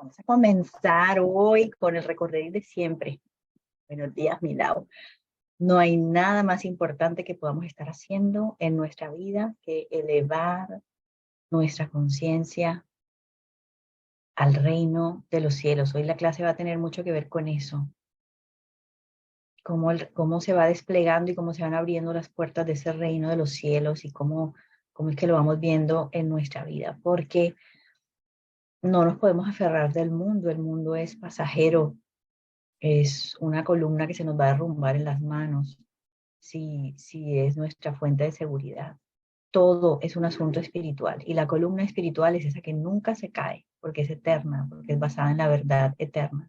Vamos a comenzar hoy con el recorrido de siempre. Buenos días, Milao. No hay nada más importante que podamos estar haciendo en nuestra vida que elevar nuestra conciencia al reino de los cielos. Hoy la clase va a tener mucho que ver con eso. Cómo se va desplegando y cómo se van abriendo las puertas de ese reino de los cielos y cómo es que lo vamos viendo en nuestra vida. Porque no nos podemos aferrar del mundo. El mundo es pasajero. Es una columna que se nos va a derrumbar en las manos si es nuestra fuente de seguridad. Todo es un asunto espiritual y la columna espiritual es esa que nunca se cae porque es eterna, porque es basada en la verdad eterna.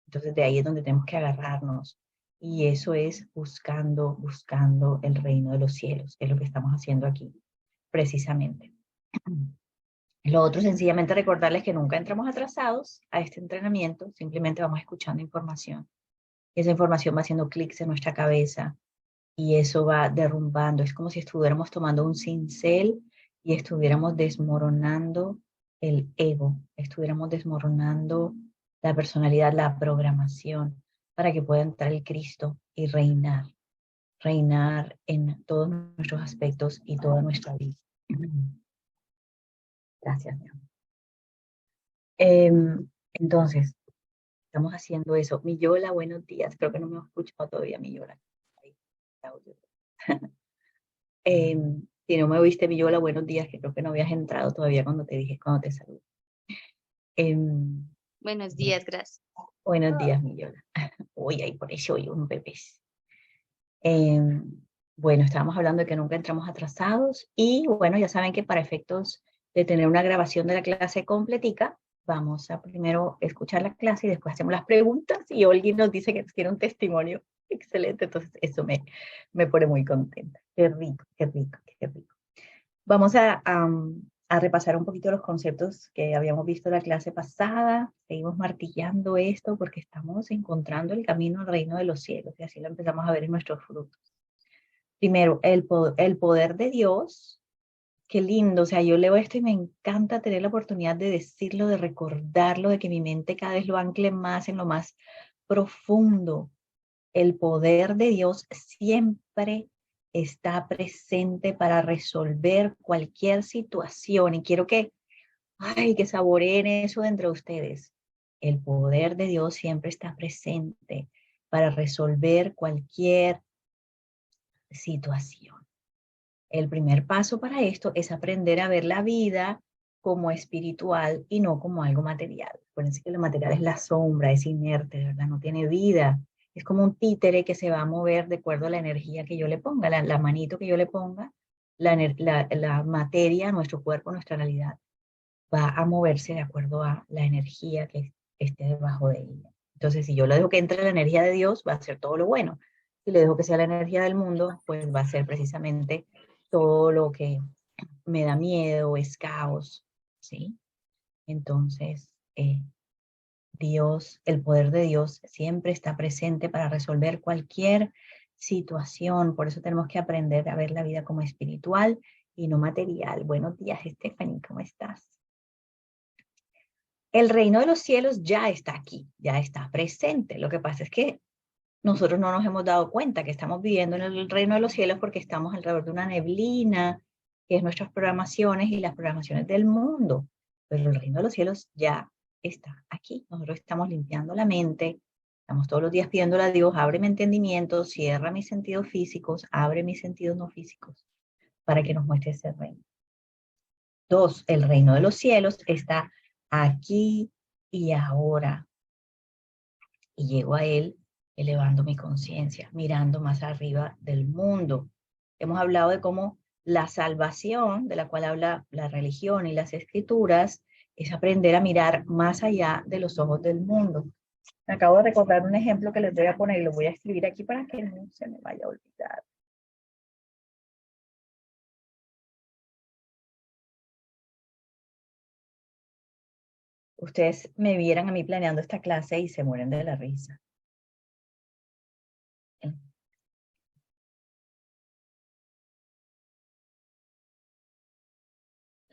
Entonces de ahí es donde tenemos que agarrarnos y eso es buscando el reino de los cielos, que es lo que estamos haciendo aquí, precisamente. Lo otro, sencillamente recordarles que nunca entramos atrasados a este entrenamiento, simplemente vamos escuchando información. Esa información va haciendo clics en nuestra cabeza y eso va derrumbando. Es como si estuviéramos tomando un cincel y estuviéramos desmoronando el ego, estuviéramos desmoronando la personalidad, la programación, para que pueda entrar el Cristo y reinar en todos nuestros aspectos y toda nuestra vida. Gracias, mi amor. Entonces, estamos haciendo eso. Mi Yola, buenos días. Creo que no me has escuchado todavía, mi Yola. Si no me oíste, mi Yola, buenos días, que creo que no habías entrado todavía cuando te dije, cuando te saludé. Buenos días, gracias. Buenos días, mi Yola. Uy, ahí por eso oí un bebé. Bueno, estábamos hablando de que nunca entramos atrasados y bueno, ya saben que para efectos de tener una grabación de la clase completica, vamos a primero escuchar la clase y después hacemos las preguntas y Olgi nos dice que tiene un testimonio excelente, entonces eso me pone muy contenta. Qué rico, qué rico, qué rico. Vamos a repasar un poquito los conceptos que habíamos visto en la clase pasada. Seguimos martillando esto porque estamos encontrando el camino al reino de los cielos y así lo empezamos a ver en nuestros frutos. Primero, el poder de Dios. Qué lindo, o sea, yo leo esto y me encanta tener la oportunidad de decirlo, de recordarlo, de que mi mente cada vez lo ancle más en lo más profundo. El poder de Dios siempre está presente para resolver cualquier situación y quiero que saboreen eso dentro de ustedes. El poder de Dios siempre está presente para resolver cualquier situación. El primer paso para esto es aprender a ver la vida como espiritual y no como algo material. Acuérdense que lo material es la sombra, es inerte, ¿verdad? No tiene vida. Es como un títere que se va a mover de acuerdo a la energía que yo le ponga, la manito que yo le ponga, la materia, nuestro cuerpo, nuestra realidad, va a moverse de acuerdo a la energía que esté debajo de ella. Entonces, si yo le dejo que entre la energía de Dios, va a ser todo lo bueno. Si le dejo que sea la energía del mundo, pues va a ser precisamente todo lo que me da miedo, es caos, ¿sí? Entonces, Dios, el poder de Dios siempre está presente para resolver cualquier situación. Por eso tenemos que aprender a ver la vida como espiritual y no material. Buenos días, Stephanie, ¿cómo estás? El reino de los cielos ya está aquí, ya está presente. Lo que pasa es que nosotros no nos hemos dado cuenta que estamos viviendo en el reino de los cielos porque estamos alrededor de una neblina, que es nuestras programaciones y las programaciones del mundo. Pero el reino de los cielos ya está aquí. Nosotros estamos limpiando la mente, estamos todos los días pidiéndole a Dios, abre mi entendimiento, cierra mis sentidos físicos, abre mis sentidos no físicos, para que nos muestre ese reino. 2, el reino de los cielos está aquí y ahora. Y llego a Él elevando mi conciencia, mirando más arriba del mundo. Hemos hablado de cómo la salvación, de la cual habla la religión y las escrituras, es aprender a mirar más allá de los ojos del mundo. Me acabo de recordar un ejemplo que les voy a poner y lo voy a escribir aquí para que no se me vaya a olvidar. Ustedes me vieran a mí planeando esta clase y se mueren de la risa.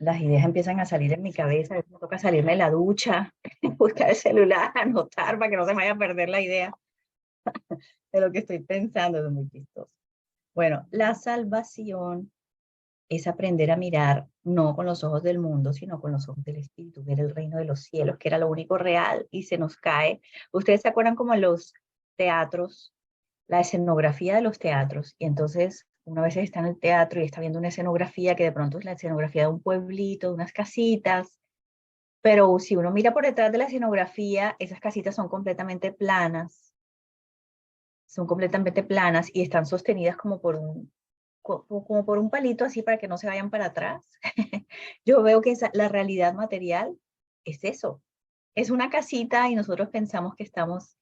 las ideas empiezan a salir en mi cabeza, a veces me toca salirme de la ducha, buscar el celular, anotar para que no se me vaya a perder la idea de lo que estoy pensando, es muy chistoso. Bueno, la salvación es aprender a mirar no con los ojos del mundo, sino con los ojos del Espíritu, ver el reino de los cielos, que era lo único real, y se nos cae. ¿Ustedes se acuerdan como en los teatros, la escenografía de los teatros? Y entonces una vez está en el teatro y está viendo una escenografía que de pronto es la escenografía de un pueblito, de unas casitas, pero si uno mira por detrás de la escenografía, esas casitas son completamente planas y están sostenidas como por como por un palito así para que no se vayan para atrás. Yo veo que la realidad material es eso. Es una casita y nosotros pensamos que estamos,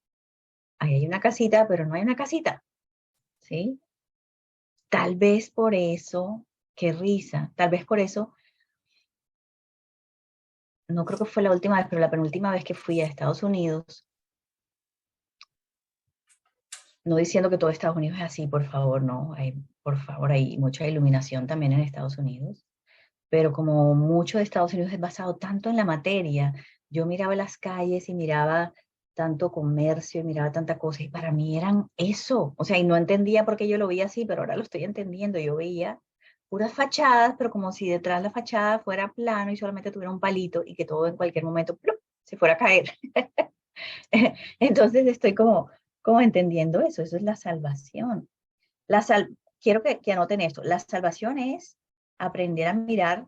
ahí hay una casita, pero no hay una casita, ¿sí? Tal vez por eso, qué risa, tal vez por eso, no creo que fue la última vez, pero la penúltima vez que fui a Estados Unidos, no diciendo que todo Estados Unidos es así, por favor, no, por favor, hay mucha iluminación también en Estados Unidos, pero como mucho de Estados Unidos es basado tanto en la materia, yo miraba las calles y miraba tanto comercio y miraba tanta cosa y para mí eran eso, o sea, y no entendía por qué yo lo veía así, pero ahora lo estoy entendiendo, yo veía puras fachadas, pero como si detrás de la fachada fuera plano y solamente tuviera un palito y que todo en cualquier momento ¡plup! Se fuera a caer. Entonces estoy como entendiendo eso es la salvación. Quiero que anoten esto, la salvación es aprender a mirar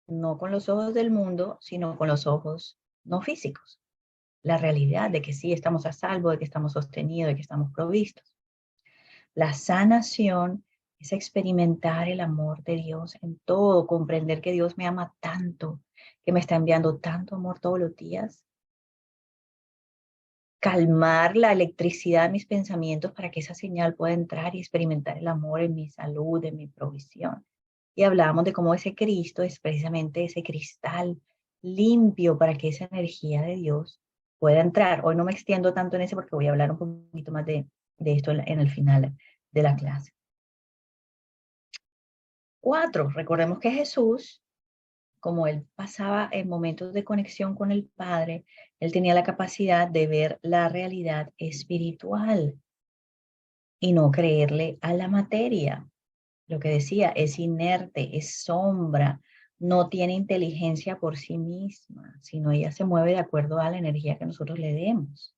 no con los ojos del mundo, sino con los ojos no físicos. La realidad de que sí estamos a salvo, de que estamos sostenidos, de que estamos provistos. La sanación es experimentar el amor de Dios en todo, comprender que Dios me ama tanto, que me está enviando tanto amor todos los días. Calmar la electricidad de mis pensamientos para que esa señal pueda entrar y experimentar el amor en mi salud, en mi provisión. Y hablábamos de cómo ese Cristo es precisamente ese cristal limpio para que esa energía de Dios pueda entrar. Hoy no me extiendo tanto en ese porque voy a hablar un poquito más de esto en el final de la clase. 4, recordemos que Jesús, como él pasaba en momentos de conexión con el Padre, él tenía la capacidad de ver la realidad espiritual y no creerle a la materia. Lo que decía, es inerte, es sombra, no tiene inteligencia por sí misma, sino ella se mueve de acuerdo a la energía que nosotros le demos.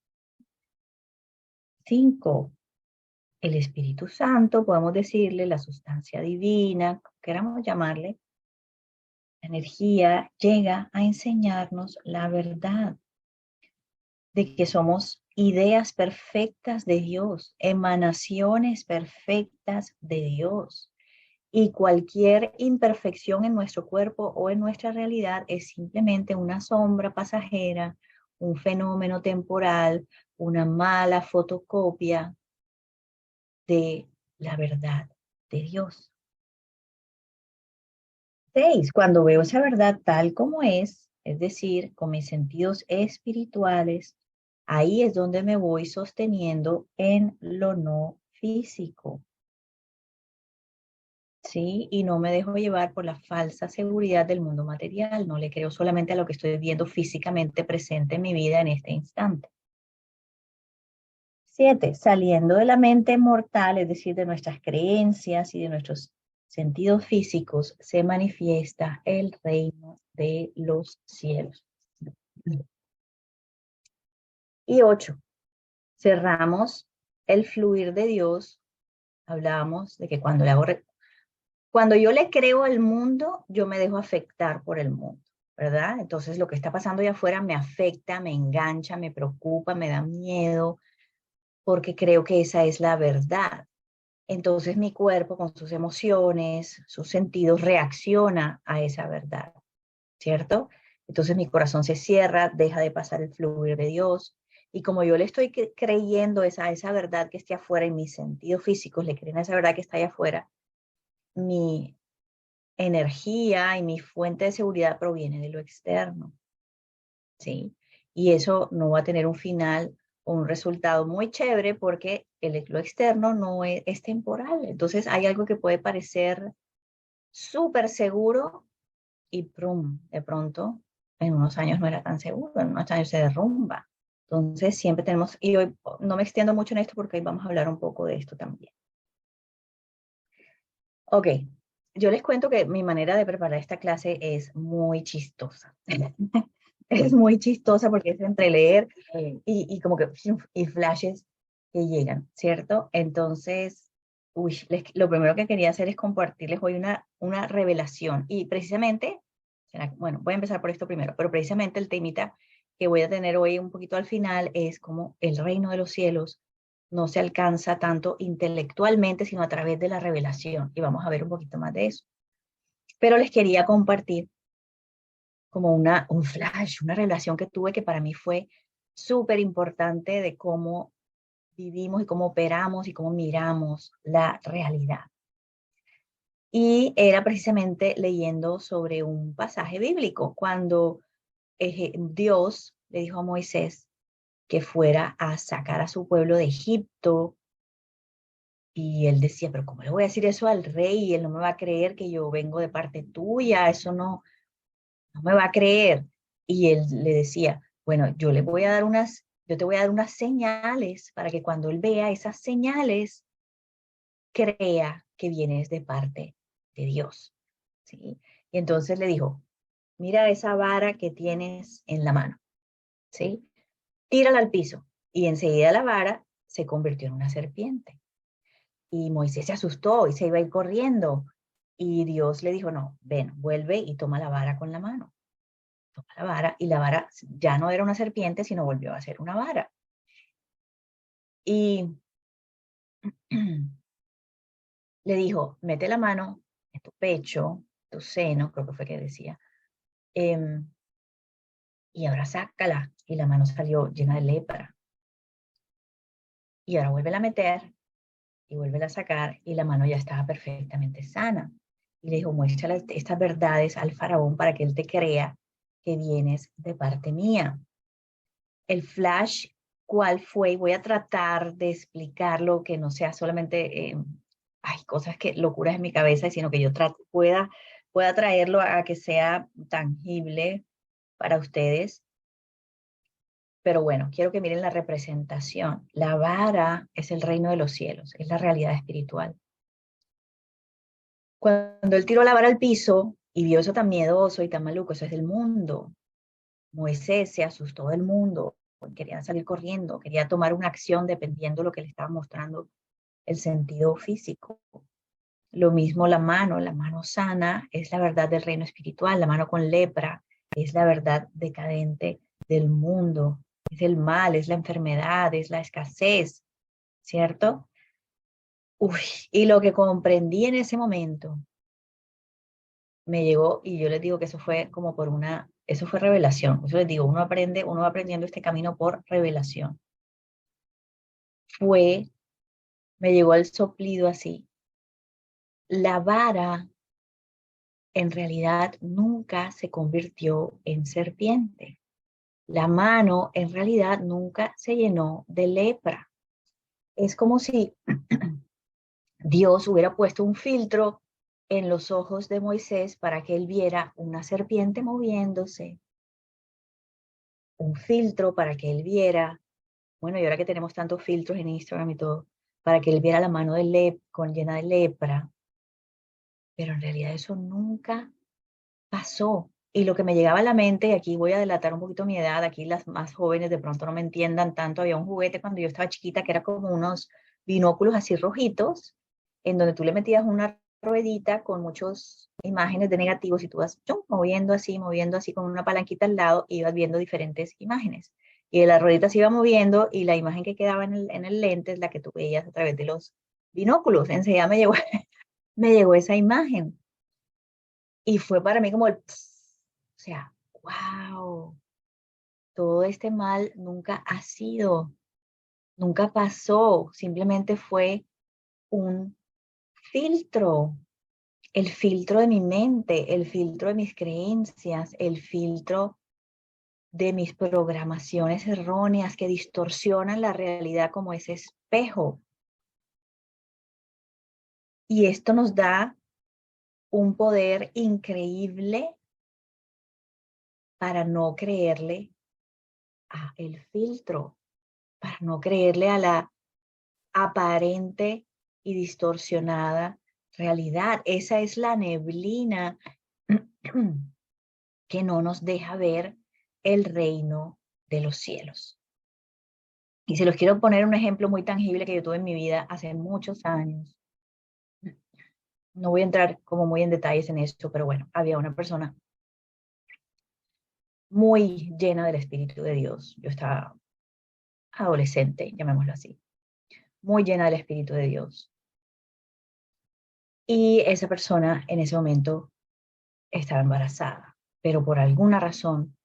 5, el Espíritu Santo, podemos decirle la sustancia divina, queramos llamarle, la energía llega a enseñarnos la verdad de que somos ideas perfectas de Dios, emanaciones perfectas de Dios. Y cualquier imperfección en nuestro cuerpo o en nuestra realidad es simplemente una sombra pasajera, un fenómeno temporal, una mala fotocopia de la verdad de Dios. 6. Cuando veo esa verdad tal como es decir, con mis sentidos espirituales, ahí es donde me voy sosteniendo en lo no físico. ¿Sí? Y no me dejo llevar por la falsa seguridad del mundo material. No le creo solamente a lo que estoy viendo físicamente presente en mi vida en este instante. 7. Saliendo de la mente mortal, es decir, de nuestras creencias y de nuestros sentidos físicos, se manifiesta el reino de los cielos. Y 8. Cerramos el fluir de Dios. Hablábamos de que cuando yo le creo al mundo, yo me dejo afectar por el mundo, ¿verdad? Entonces lo que está pasando allá afuera me afecta, me engancha, me preocupa, me da miedo, porque creo que esa es la verdad. Entonces mi cuerpo con sus emociones, sus sentidos reacciona a esa verdad, ¿cierto? Entonces mi corazón se cierra, deja de pasar el fluir de Dios. Y como yo le estoy creyendo esa verdad que esté afuera y mis sentidos físicos le creen a esa verdad que está allá afuera, mi energía y mi fuente de seguridad proviene de lo externo, ¿sí? Y eso no va a tener un final o un resultado muy chévere porque lo externo no es temporal. Entonces hay algo que puede parecer súper seguro y prum, de pronto en unos años no era tan seguro, en unos años se derrumba. Entonces siempre tenemos, y hoy no me extiendo mucho en esto porque hoy vamos a hablar un poco de esto también. Ok, yo les cuento que mi manera de preparar esta clase es muy chistosa. Es muy chistosa porque es entre leer y como que y flashes que llegan, ¿cierto? Entonces, uy, lo primero que quería hacer es compartirles hoy una revelación. Y precisamente, bueno, voy a empezar por esto primero, pero precisamente el temita que voy a tener hoy un poquito al final es como el reino de los cielos no se alcanza tanto intelectualmente, sino a través de la revelación. Y vamos a ver un poquito más de eso. Pero les quería compartir como un flash, una revelación que tuve que para mí fue súper importante de cómo vivimos y cómo operamos y cómo miramos la realidad. Y era precisamente leyendo sobre un pasaje bíblico, cuando Dios le dijo a Moisés que fuera a sacar a su pueblo de Egipto. Y él decía, pero ¿cómo le voy a decir eso al rey? Y él no me va a creer que yo vengo de parte tuya, eso no me va a creer. Y él le decía, bueno, yo te voy a dar unas señales para que cuando él vea esas señales, crea que vienes de parte de Dios. ¿Sí? Y entonces le dijo, mira esa vara que tienes en la mano, ¿sí? Tírala al piso. Y enseguida la vara se convirtió en una serpiente. Y Moisés se asustó y se iba a ir corriendo. Y Dios le dijo, no, ven, vuelve y toma la vara con la mano. Toma la vara y la vara ya no era una serpiente, sino volvió a ser una vara. Y le dijo, mete la mano en tu pecho, tu seno, creo que fue que decía, y ahora sácala. Y la mano salió llena de lepra. Y ahora vuelve a meter y vuelve a sacar y la mano ya estaba perfectamente sana. Y le dijo, muestra estas verdades al faraón para que él te crea que vienes de parte mía. El flash, ¿cuál fue? Y voy a tratar de explicarlo, que no sea solamente, hay cosas que locuras en mi cabeza, sino que yo pueda traerlo a que sea tangible para ustedes. Pero bueno, quiero que miren la representación. La vara es el reino de los cielos, es la realidad espiritual. Cuando él tiró la vara al piso y vio eso tan miedoso y tan maluco, eso es del mundo. Moisés se asustó del mundo, quería salir corriendo, quería tomar una acción dependiendo de lo que le estaba mostrando el sentido físico. Lo mismo la mano sana es la verdad del reino espiritual, la mano con lepra es la verdad decadente del mundo, es el mal, es la enfermedad, es la escasez, ¿cierto? Uy, y lo que comprendí en ese momento me llegó y yo les digo que eso fue como eso fue revelación. Eso les digo, uno va aprendiendo este camino por revelación. Me llegó el soplido así. La vara en realidad nunca se convirtió en serpiente. La mano en realidad nunca se llenó de lepra. Es como si Dios hubiera puesto un filtro en los ojos de Moisés para que él viera una serpiente moviéndose, un filtro para que él viera, bueno, y ahora que tenemos tantos filtros en Instagram y todo, para que él viera la mano llena de lepra, pero en realidad eso nunca pasó. Y lo que me llegaba a la mente, y aquí voy a delatar un poquito mi edad, aquí las más jóvenes de pronto no me entiendan tanto, había un juguete cuando yo estaba chiquita que era como unos binóculos así rojitos, en donde tú le metías una ruedita con muchas imágenes de negativos y tú vas ¡chum! Moviendo así con una palanquita al lado, y ibas viendo diferentes imágenes. Y la ruedita se iba moviendo y la imagen que quedaba en el lente es la que tú veías a través de los binóculos. Enseguida me llegó esa imagen. Y fue para mí como o sea, wow, todo este mal nunca ha sido, nunca pasó, simplemente fue un filtro, el filtro de mi mente, el filtro de mis creencias, el filtro de mis programaciones erróneas que distorsionan la realidad como ese espejo. Y esto nos da un poder increíble para no creerle a el filtro, para no creerle a la aparente y distorsionada realidad. Esa es la neblina que no nos deja ver el reino de los cielos. Y se los quiero poner un ejemplo muy tangible que yo tuve en mi vida hace muchos años. No voy a entrar como muy en detalles en esto, pero bueno, había una persona muy llena del Espíritu de Dios. Yo estaba adolescente, llamémoslo así, muy llena del Espíritu de Dios. Y esa persona en ese momento estaba embarazada, pero por alguna razón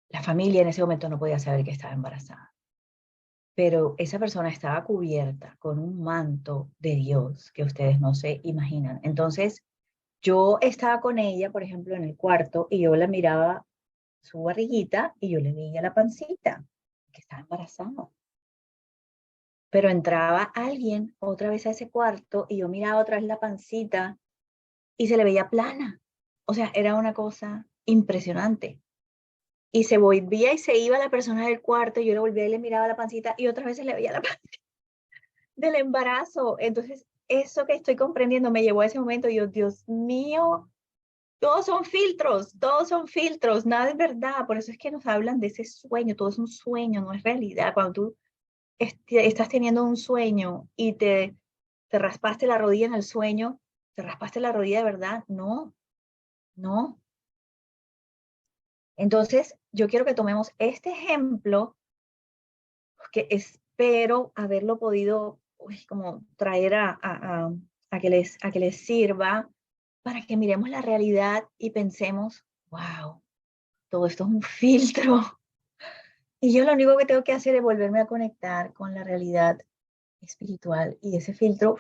la familia en ese momento no podía saber que estaba embarazada. Pero esa persona estaba cubierta con un manto de Dios que ustedes no se imaginan. Entonces, yo estaba con ella, por ejemplo, en el cuarto y yo la miraba su barriguita y yo le veía la pancita, que estaba embarazada. Pero entraba alguien otra vez a ese cuarto y yo miraba otra vez la pancita y se le veía plana. O sea, era una cosa impresionante. Y se volvía y se iba la persona del cuarto y yo le volvía y le miraba la pancita y otra vez se le veía la pancita del embarazo. Entonces, eso que estoy comprendiendo me llevó a ese momento y yo, Dios mío, todos son filtros, nada es verdad. Por eso es que nos hablan de ese sueño, todo es un sueño, no es realidad. Cuando tú estás teniendo un sueño y te raspaste la rodilla en el sueño, te raspaste la rodilla de verdad, no, no. Entonces, yo quiero que tomemos este ejemplo, que espero haberlo podido como traer a que les sirva para que miremos la realidad y pensemos, wow, todo esto es un filtro. Y yo lo único que tengo que hacer es volverme a conectar con la realidad espiritual y ese filtro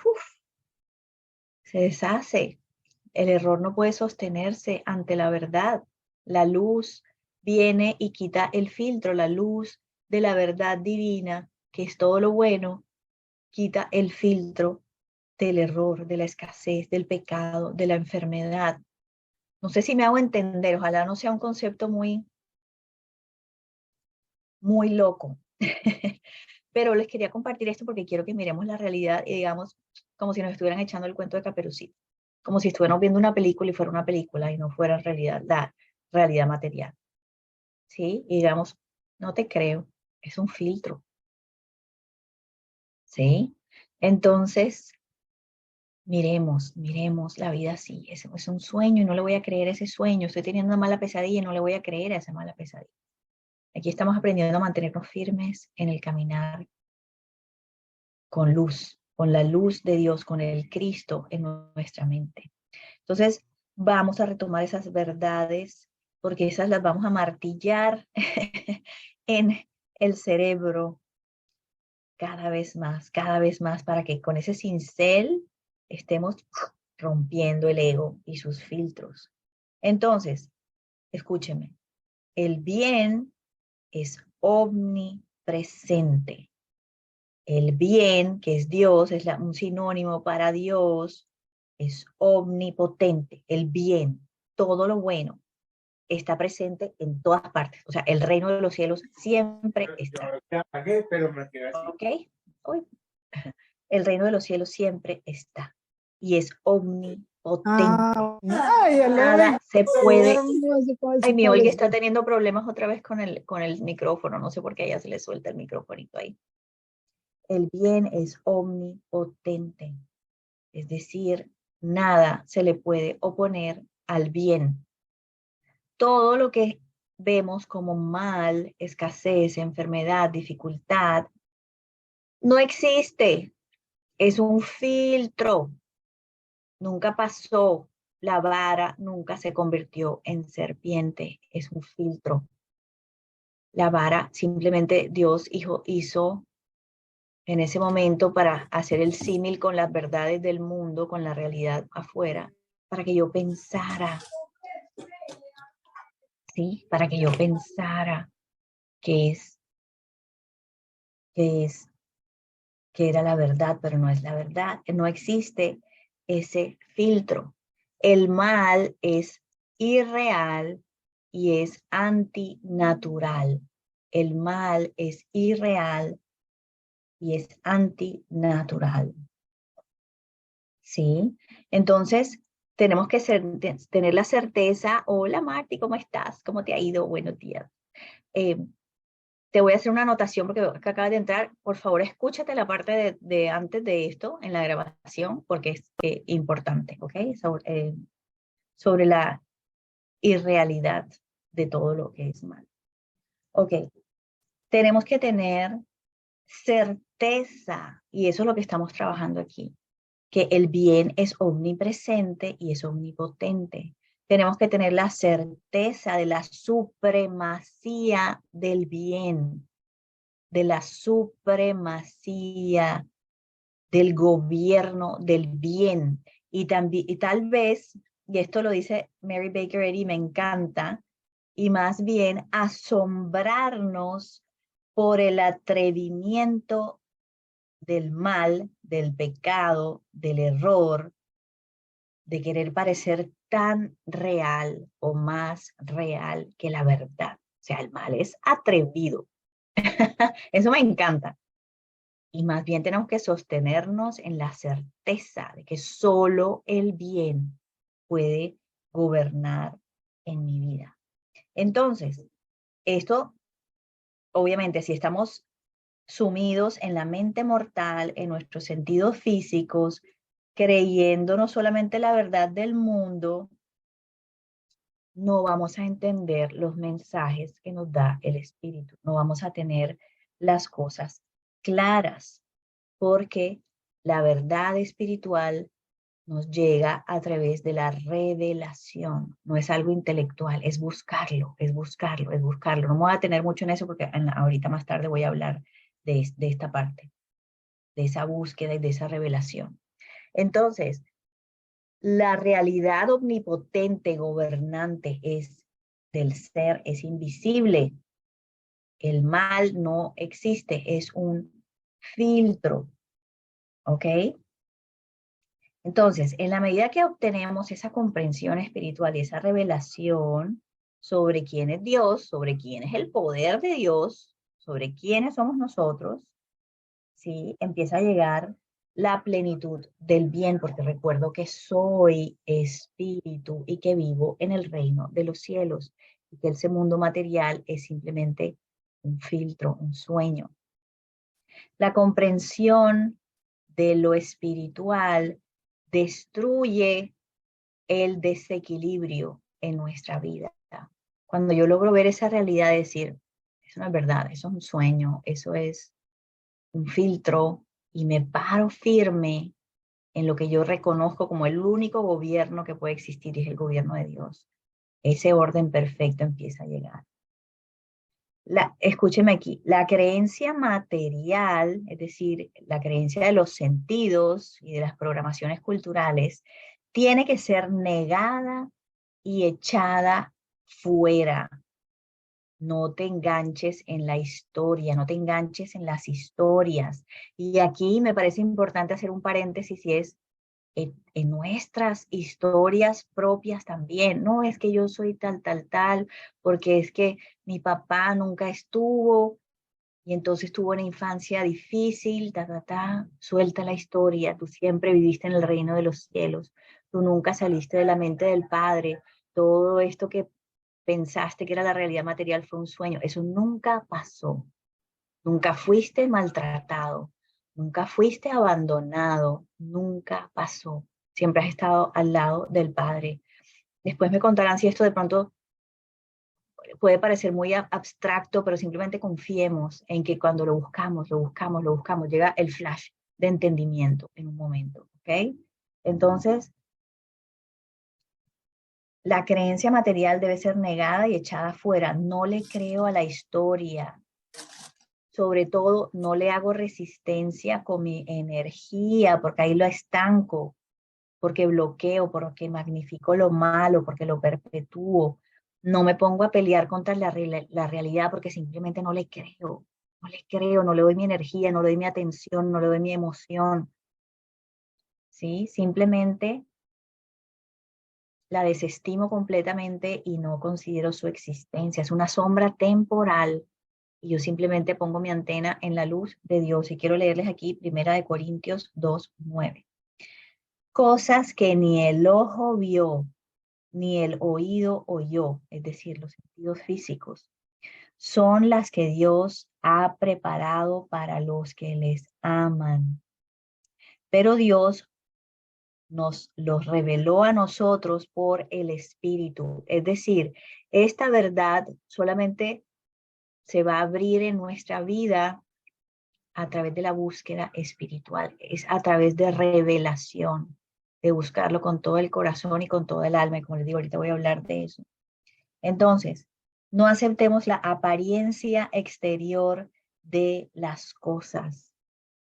se deshace. El error no puede sostenerse ante la verdad. La luz viene y quita el filtro, la luz de la verdad divina, que es todo lo bueno, quita el filtro del error, de la escasez, del pecado, de la enfermedad. No sé si me hago entender, ojalá no sea un concepto muy loco, pero les quería compartir esto porque quiero que miremos la realidad y digamos como si nos estuvieran echando el cuento de Caperucita, como si estuviéramos viendo una película y fuera una película y no fuera en realidad la realidad material, ¿sí? Y digamos, no te creo, es un filtro, ¿sí? Entonces, miremos la vida así, es un sueño y no le voy a creer a ese sueño, estoy teniendo una mala pesadilla y no le voy a creer a esa mala pesadilla. Aquí estamos aprendiendo a mantenernos firmes en el caminar con luz, con la luz de Dios, con el Cristo en nuestra mente. Entonces, vamos a retomar esas verdades porque esas las vamos a martillar en el cerebro cada vez más, para que con ese cincel estemos rompiendo el ego y sus filtros. Entonces, escúcheme, el bien es omnipresente. El bien, que es Dios, es un sinónimo para Dios, es omnipotente. El bien, todo lo bueno, está presente en todas partes. O sea, el reino de los cielos siempre está. ¿Ok? Uy. El reino de los cielos siempre está. Y es omnipotente. Nada se puede. Ay, mi Olga está teniendo problemas otra vez con el micrófono. No sé por qué a ella se le suelta el microfonito ahí. El bien es omnipotente, es decir, nada se le puede oponer al bien. Todo lo que vemos como mal, escasez, enfermedad, dificultad, no existe, es un filtro, nunca pasó, la vara nunca se convirtió en serpiente, es un filtro. La vara simplemente Dios hizo en ese momento para hacer el símil con las verdades del mundo, con la realidad afuera, para que yo pensara, ¿sí? Para que yo pensara que es, que es, que era la verdad, pero no es la verdad, que no existe ese filtro. El mal es irreal, y es antinatural. El mal es irreal y es antinatural. ¿Sí? Entonces, tenemos que tener la certeza. Hola Marti, ¿cómo estás? ¿Cómo te ha ido? Buenos días. Eh, Te voy a hacer una anotación porque veo que acabas de entrar. Por favor, escúchate la parte de antes de esto en la grabación porque es importante, ¿ok? Sobre la irrealidad de todo lo que es mal. Ok, tenemos que tener certeza, y eso es lo que estamos trabajando aquí, que el bien es omnipresente y es omnipotente. Tenemos que tener la certeza de la supremacía del bien, de la supremacía del gobierno del bien. Y tal vez, y esto lo dice Mary Baker Eddy, me encanta, y más bien asombrarnos por el atrevimiento del mal, del pecado, del error, de querer parecer tan real o más real que la verdad. O sea, el mal es atrevido. Eso me encanta. Y más bien tenemos que sostenernos en la certeza de que solo el bien puede gobernar en mi vida. Entonces, esto, obviamente, si estamos sumidos en la mente mortal, en nuestros sentidos físicos, creyendo no solamente la verdad del mundo, no vamos a entender los mensajes que nos da el Espíritu, no vamos a tener las cosas claras, porque la verdad espiritual nos llega a través de la revelación, no es algo intelectual, es buscarlo, es buscarlo, es buscarlo. No me voy a tener mucho en eso porque ahorita más tarde voy a hablar de esta parte, de esa búsqueda y de esa revelación. Entonces, la realidad omnipotente, gobernante, es del ser, es invisible. El mal no existe, es un filtro, ¿ok? Entonces, en la medida que obtenemos esa comprensión espiritual y esa revelación sobre quién es Dios, sobre quién es el poder de Dios, sobre quiénes somos nosotros, ¿sí? Empieza a llegar la plenitud del bien, porque recuerdo que soy espíritu y que vivo en el reino de los cielos, y que ese mundo material es simplemente un filtro, un sueño. La comprensión de lo espiritual destruye el desequilibrio en nuestra vida. Cuando yo logro ver esa realidad, decir, eso no es verdad, eso es un sueño, eso es un filtro, y me paro firme en lo que yo reconozco como el único gobierno que puede existir, y es el gobierno de Dios. Ese orden perfecto empieza a llegar. Escúcheme aquí, la creencia material, es decir, la creencia de los sentidos y de las programaciones culturales, tiene que ser negada y echada fuera. No te enganches en la historia, no te enganches en las historias. Y aquí me parece importante hacer un paréntesis, y es en nuestras historias propias también. No es que yo soy tal, tal, tal, porque es que mi papá nunca estuvo y entonces tuvo una infancia difícil, ta, ta, ta. Suelta la historia. Tú siempre viviste en el reino de los cielos. Tú nunca saliste de la mente del Padre. Todo esto que pensaste que era la realidad material fue un sueño. Eso nunca pasó. Nunca fuiste maltratado. Nunca fuiste abandonado. Nunca pasó. Siempre has estado al lado del Padre. Después me contarán si esto de pronto puede parecer muy abstracto, pero simplemente confiemos en que cuando lo buscamos, lo buscamos, lo buscamos, llega el flash de entendimiento en un momento, ¿ok? Entonces, la creencia material debe ser negada y echada afuera. No le creo a la historia. Sobre todo, no le hago resistencia con mi energía, porque ahí lo estanco, porque bloqueo, porque magnifico lo malo, porque lo perpetúo. No me pongo a pelear contra la realidad porque simplemente no le creo. No le creo, no le doy mi energía, no le doy mi atención, no le doy mi emoción. ¿Sí? Simplemente la desestimo completamente y no considero su existencia. Es una sombra temporal y yo simplemente pongo mi antena en la luz de Dios. Y quiero leerles aquí 1 Corintios 2:9. Cosas que ni el ojo vio, ni el oído oyó, es decir, los sentidos físicos, son las que Dios ha preparado para los que les aman. Pero Dios nos los reveló a nosotros por el Espíritu. Es decir, esta verdad solamente se va a abrir en nuestra vida a través de la búsqueda espiritual, es a través de revelación, de buscarlo con todo el corazón y con todo el alma. Y como les digo, ahorita voy a hablar de eso. Entonces, no aceptemos la apariencia exterior de las cosas.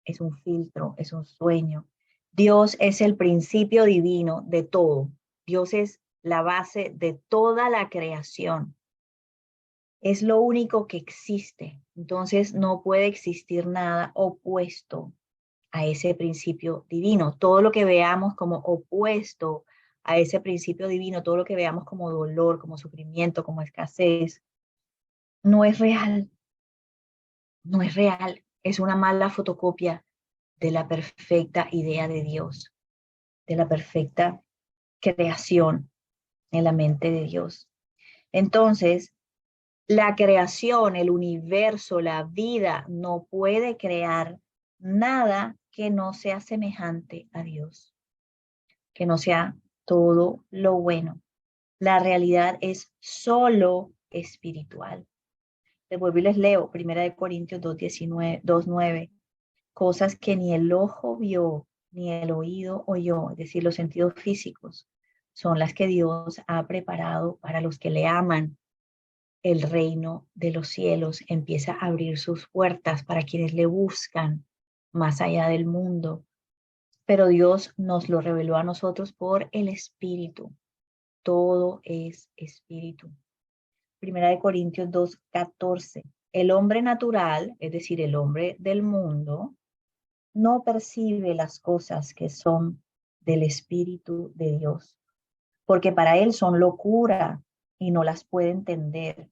Es un filtro, es un sueño. Dios es el principio divino de todo. Dios es la base de toda la creación. Es lo único que existe. Entonces no puede existir nada opuesto a ese principio divino. Todo lo que veamos como opuesto a ese principio divino, todo lo que veamos como dolor, como sufrimiento, como escasez, no es real. No es real. Es una mala fotocopia de la perfecta idea de Dios, de la perfecta creación en la mente de Dios. Entonces, la creación, el universo, la vida, no puede crear nada que no sea semejante a Dios, que no sea todo lo bueno. La realidad es solo espiritual. Les vuelvo y les leo, 1 Corintios 2:9, cosas que ni el ojo vio, ni el oído oyó, es decir, los sentidos físicos, son las que Dios ha preparado para los que le aman. El reino de los cielos empieza a abrir sus puertas para quienes le buscan más allá del mundo. Pero Dios nos lo reveló a nosotros por el Espíritu. Todo es Espíritu. 1 Corintios 2:14. El hombre natural, es decir, el hombre del mundo, no percibe las cosas que son del Espíritu de Dios, porque para él son locura y no las puede entender,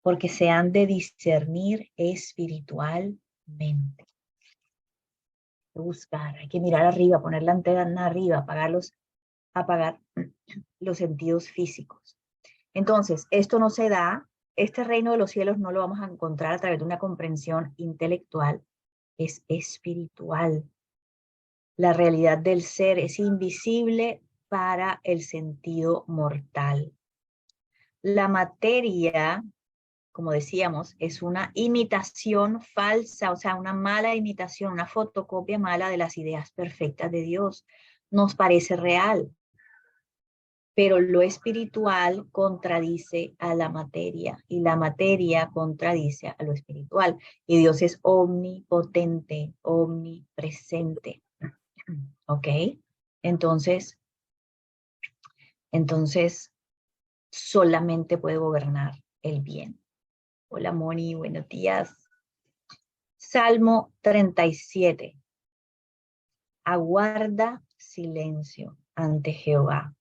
porque se han de discernir espiritualmente. Hay que buscar, hay que mirar arriba, poner la antena arriba, apagar los sentidos físicos. Entonces, esto no se da, este reino de los cielos no lo vamos a encontrar a través de una comprensión intelectual, es espiritual. La realidad del ser es invisible para el sentido mortal. La materia, como decíamos, es una imitación falsa, o sea, una mala imitación, una fotocopia mala de las ideas perfectas de Dios. Nos parece real, pero lo espiritual contradice a la materia y la materia contradice a lo espiritual. Y Dios es omnipotente, omnipresente. ¿Ok? Entonces, solamente puede gobernar el bien. Hola Moni, buenos días. Salmo 37. Aguarda silencio ante Jehová.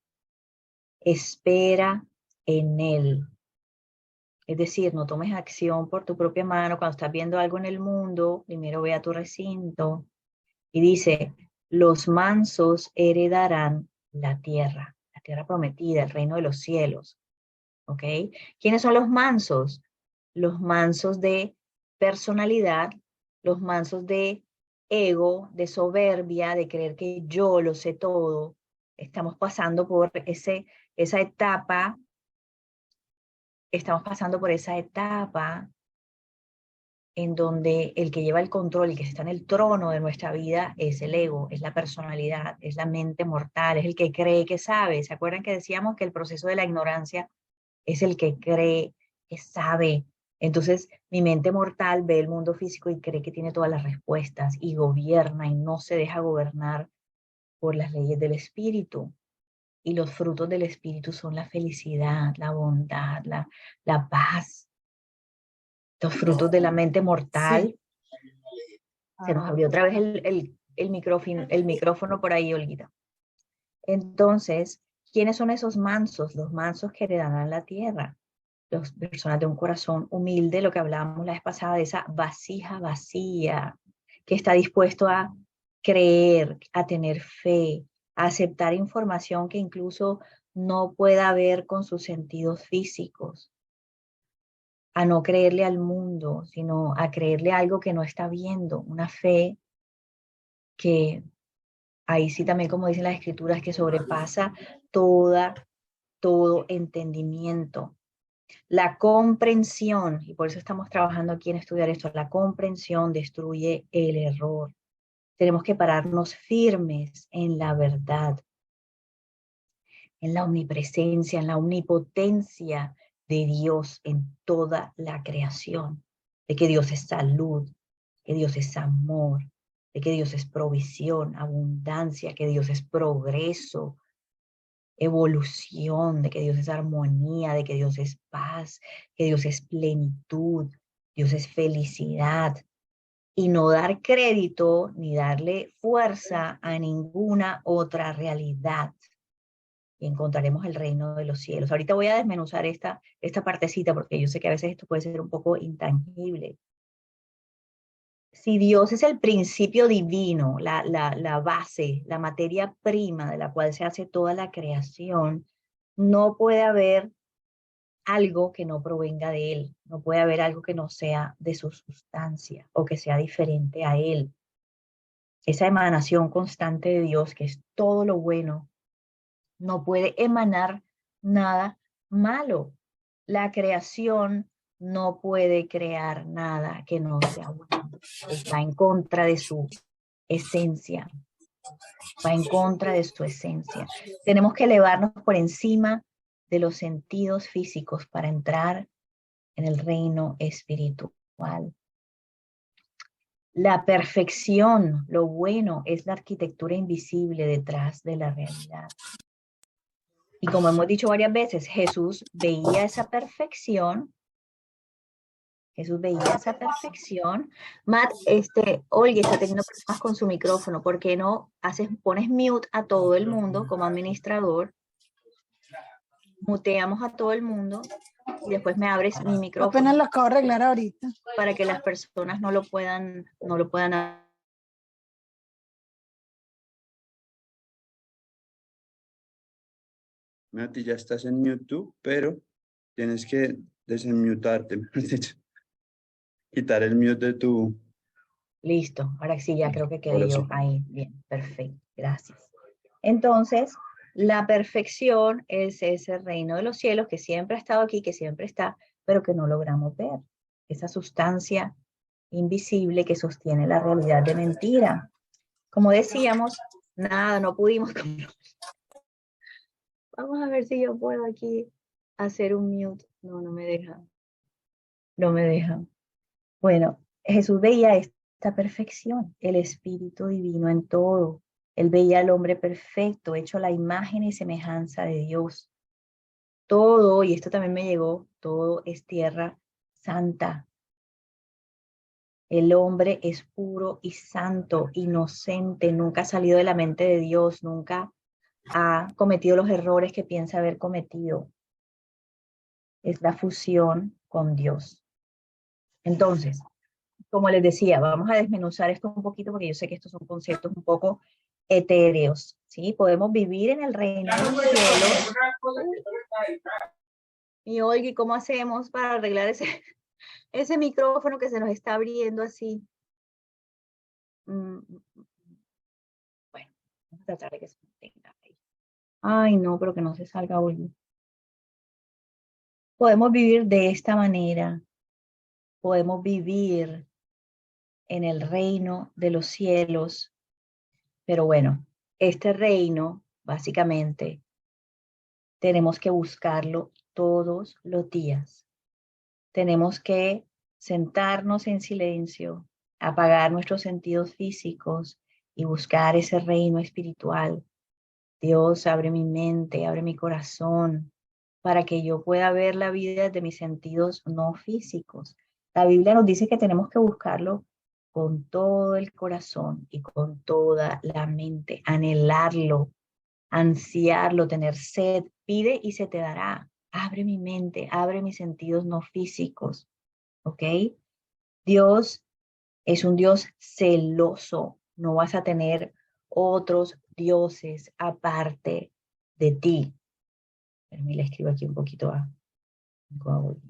Espera en él. Es decir, no tomes acción por tu propia mano. Cuando estás viendo algo en el mundo, primero ve a tu recinto. Y dice, los mansos heredarán la tierra prometida, el reino de los cielos. ¿Ok? ¿Quiénes son los mansos? Los mansos de personalidad, los mansos de ego, de soberbia, de creer que yo lo sé todo. Estamos pasando por esa etapa, en donde el que lleva el control, el que está en el trono de nuestra vida es el ego, es la personalidad, es la mente mortal, es el que cree que sabe. ¿Se acuerdan que decíamos que el proceso de la ignorancia es el que cree que sabe? Entonces, mi mente mortal ve el mundo físico y cree que tiene todas las respuestas y gobierna y no se deja gobernar por las leyes del espíritu. Y los frutos del espíritu son la felicidad, la bondad, la paz. Los frutos de la mente mortal. Sí. Se nos abrió otra vez el micrófono por ahí, Olguita. Entonces, ¿Quiénes son esos mansos? Los mansos que heredarán la tierra. Las personas de un corazón humilde, lo que hablábamos la vez pasada, de esa vasija vacía, que está dispuesto a creer, a tener fe, a aceptar información que incluso no pueda ver con sus sentidos físicos, a no creerle al mundo, sino a creerle algo que no está viendo, una fe que ahí sí también, como dicen las escrituras, que sobrepasa todo entendimiento. La comprensión, y por eso estamos trabajando aquí en estudiar esto, la comprensión destruye el error. Tenemos que pararnos firmes en la verdad, en la omnipresencia, en la omnipotencia de Dios en toda la creación, de que Dios es salud, que Dios es amor, de que Dios es provisión, abundancia, que Dios es progreso, evolución, de que Dios es armonía, de que Dios es paz, que Dios es plenitud, Dios es felicidad. Y no dar crédito ni darle fuerza a ninguna otra realidad. Y encontraremos el reino de los cielos. Ahorita voy a desmenuzar esta partecita porque yo sé que a veces esto puede ser un poco intangible. Si Dios es el principio divino, la base, la materia prima de la cual se hace toda la creación, no puede haber algo que no provenga de Él, no puede haber algo que no sea de su sustancia o que sea diferente a Él. Esa emanación constante de Dios, que es todo lo bueno, no puede emanar nada malo. La creación no puede crear nada que no sea bueno. Va en contra de su esencia, va en contra de su esencia. Tenemos que elevarnos por encima de los sentidos físicos para entrar en el reino espiritual. La perfección, lo bueno, es la arquitectura invisible detrás de la realidad. Y como hemos dicho varias veces, Jesús veía esa perfección. Jesús veía esa perfección. Matt, Olga está teniendo problemas con su micrófono. ¿Por qué no pones mute a todo el mundo como administrador? Muteamos a todo el mundo y después me abres mi micrófono. Apenas lo acabo de arreglar ahorita. Para que las personas no lo puedan Mati, ya estás en YouTube, pero tienes que desenmutarte, quitar el mute de tu... Listo, ahora sí, ya creo que quedé Ahora yo sí. ahí. Bien, perfecto, gracias. Entonces, la perfección es ese reino de los cielos que siempre ha estado aquí, que siempre está, pero que no logramos ver. Esa sustancia invisible que sostiene la realidad de mentira. Como decíamos, nada, no pudimos. Vamos a ver si yo puedo aquí hacer un mute. No, no me deja. No me deja. Bueno, Jesús veía esta perfección, el Espíritu Divino en todo. Él veía al hombre perfecto, hecho a la imagen y semejanza de Dios. Todo, y esto también me llegó, todo es tierra santa. El hombre es puro y santo, inocente, nunca ha salido de la mente de Dios, nunca ha cometido los errores que piensa haber cometido. Es la fusión con Dios. Entonces, como les decía, vamos a desmenuzar esto un poquito porque yo sé que estos son conceptos un poco etéreos, ¿sí? Podemos vivir en el reino de los cielos. Y oye, ¿cómo hacemos para arreglar ese micrófono que se nos está abriendo así? Bueno, vamos a tratar de que se mantenga ahí. Ay, no, pero que no se salga hoy. Podemos vivir de esta manera. Podemos vivir en el reino de los cielos. Pero bueno, este reino, básicamente, tenemos que buscarlo todos los días. Tenemos que sentarnos en silencio, apagar nuestros sentidos físicos y buscar ese reino espiritual. Dios, abre mi mente, abre mi corazón, para que yo pueda ver la vida desde mis sentidos no físicos. La Biblia nos dice que tenemos que buscarlo con todo el corazón y con toda la mente, anhelarlo, ansiarlo, tener sed. Pide y se te dará. Abre mi mente, abre mis sentidos no físicos, ¿ok? Dios es un Dios celoso. No vas a tener otros dioses aparte de ti. Pero me le escribo aquí un poquito a Google.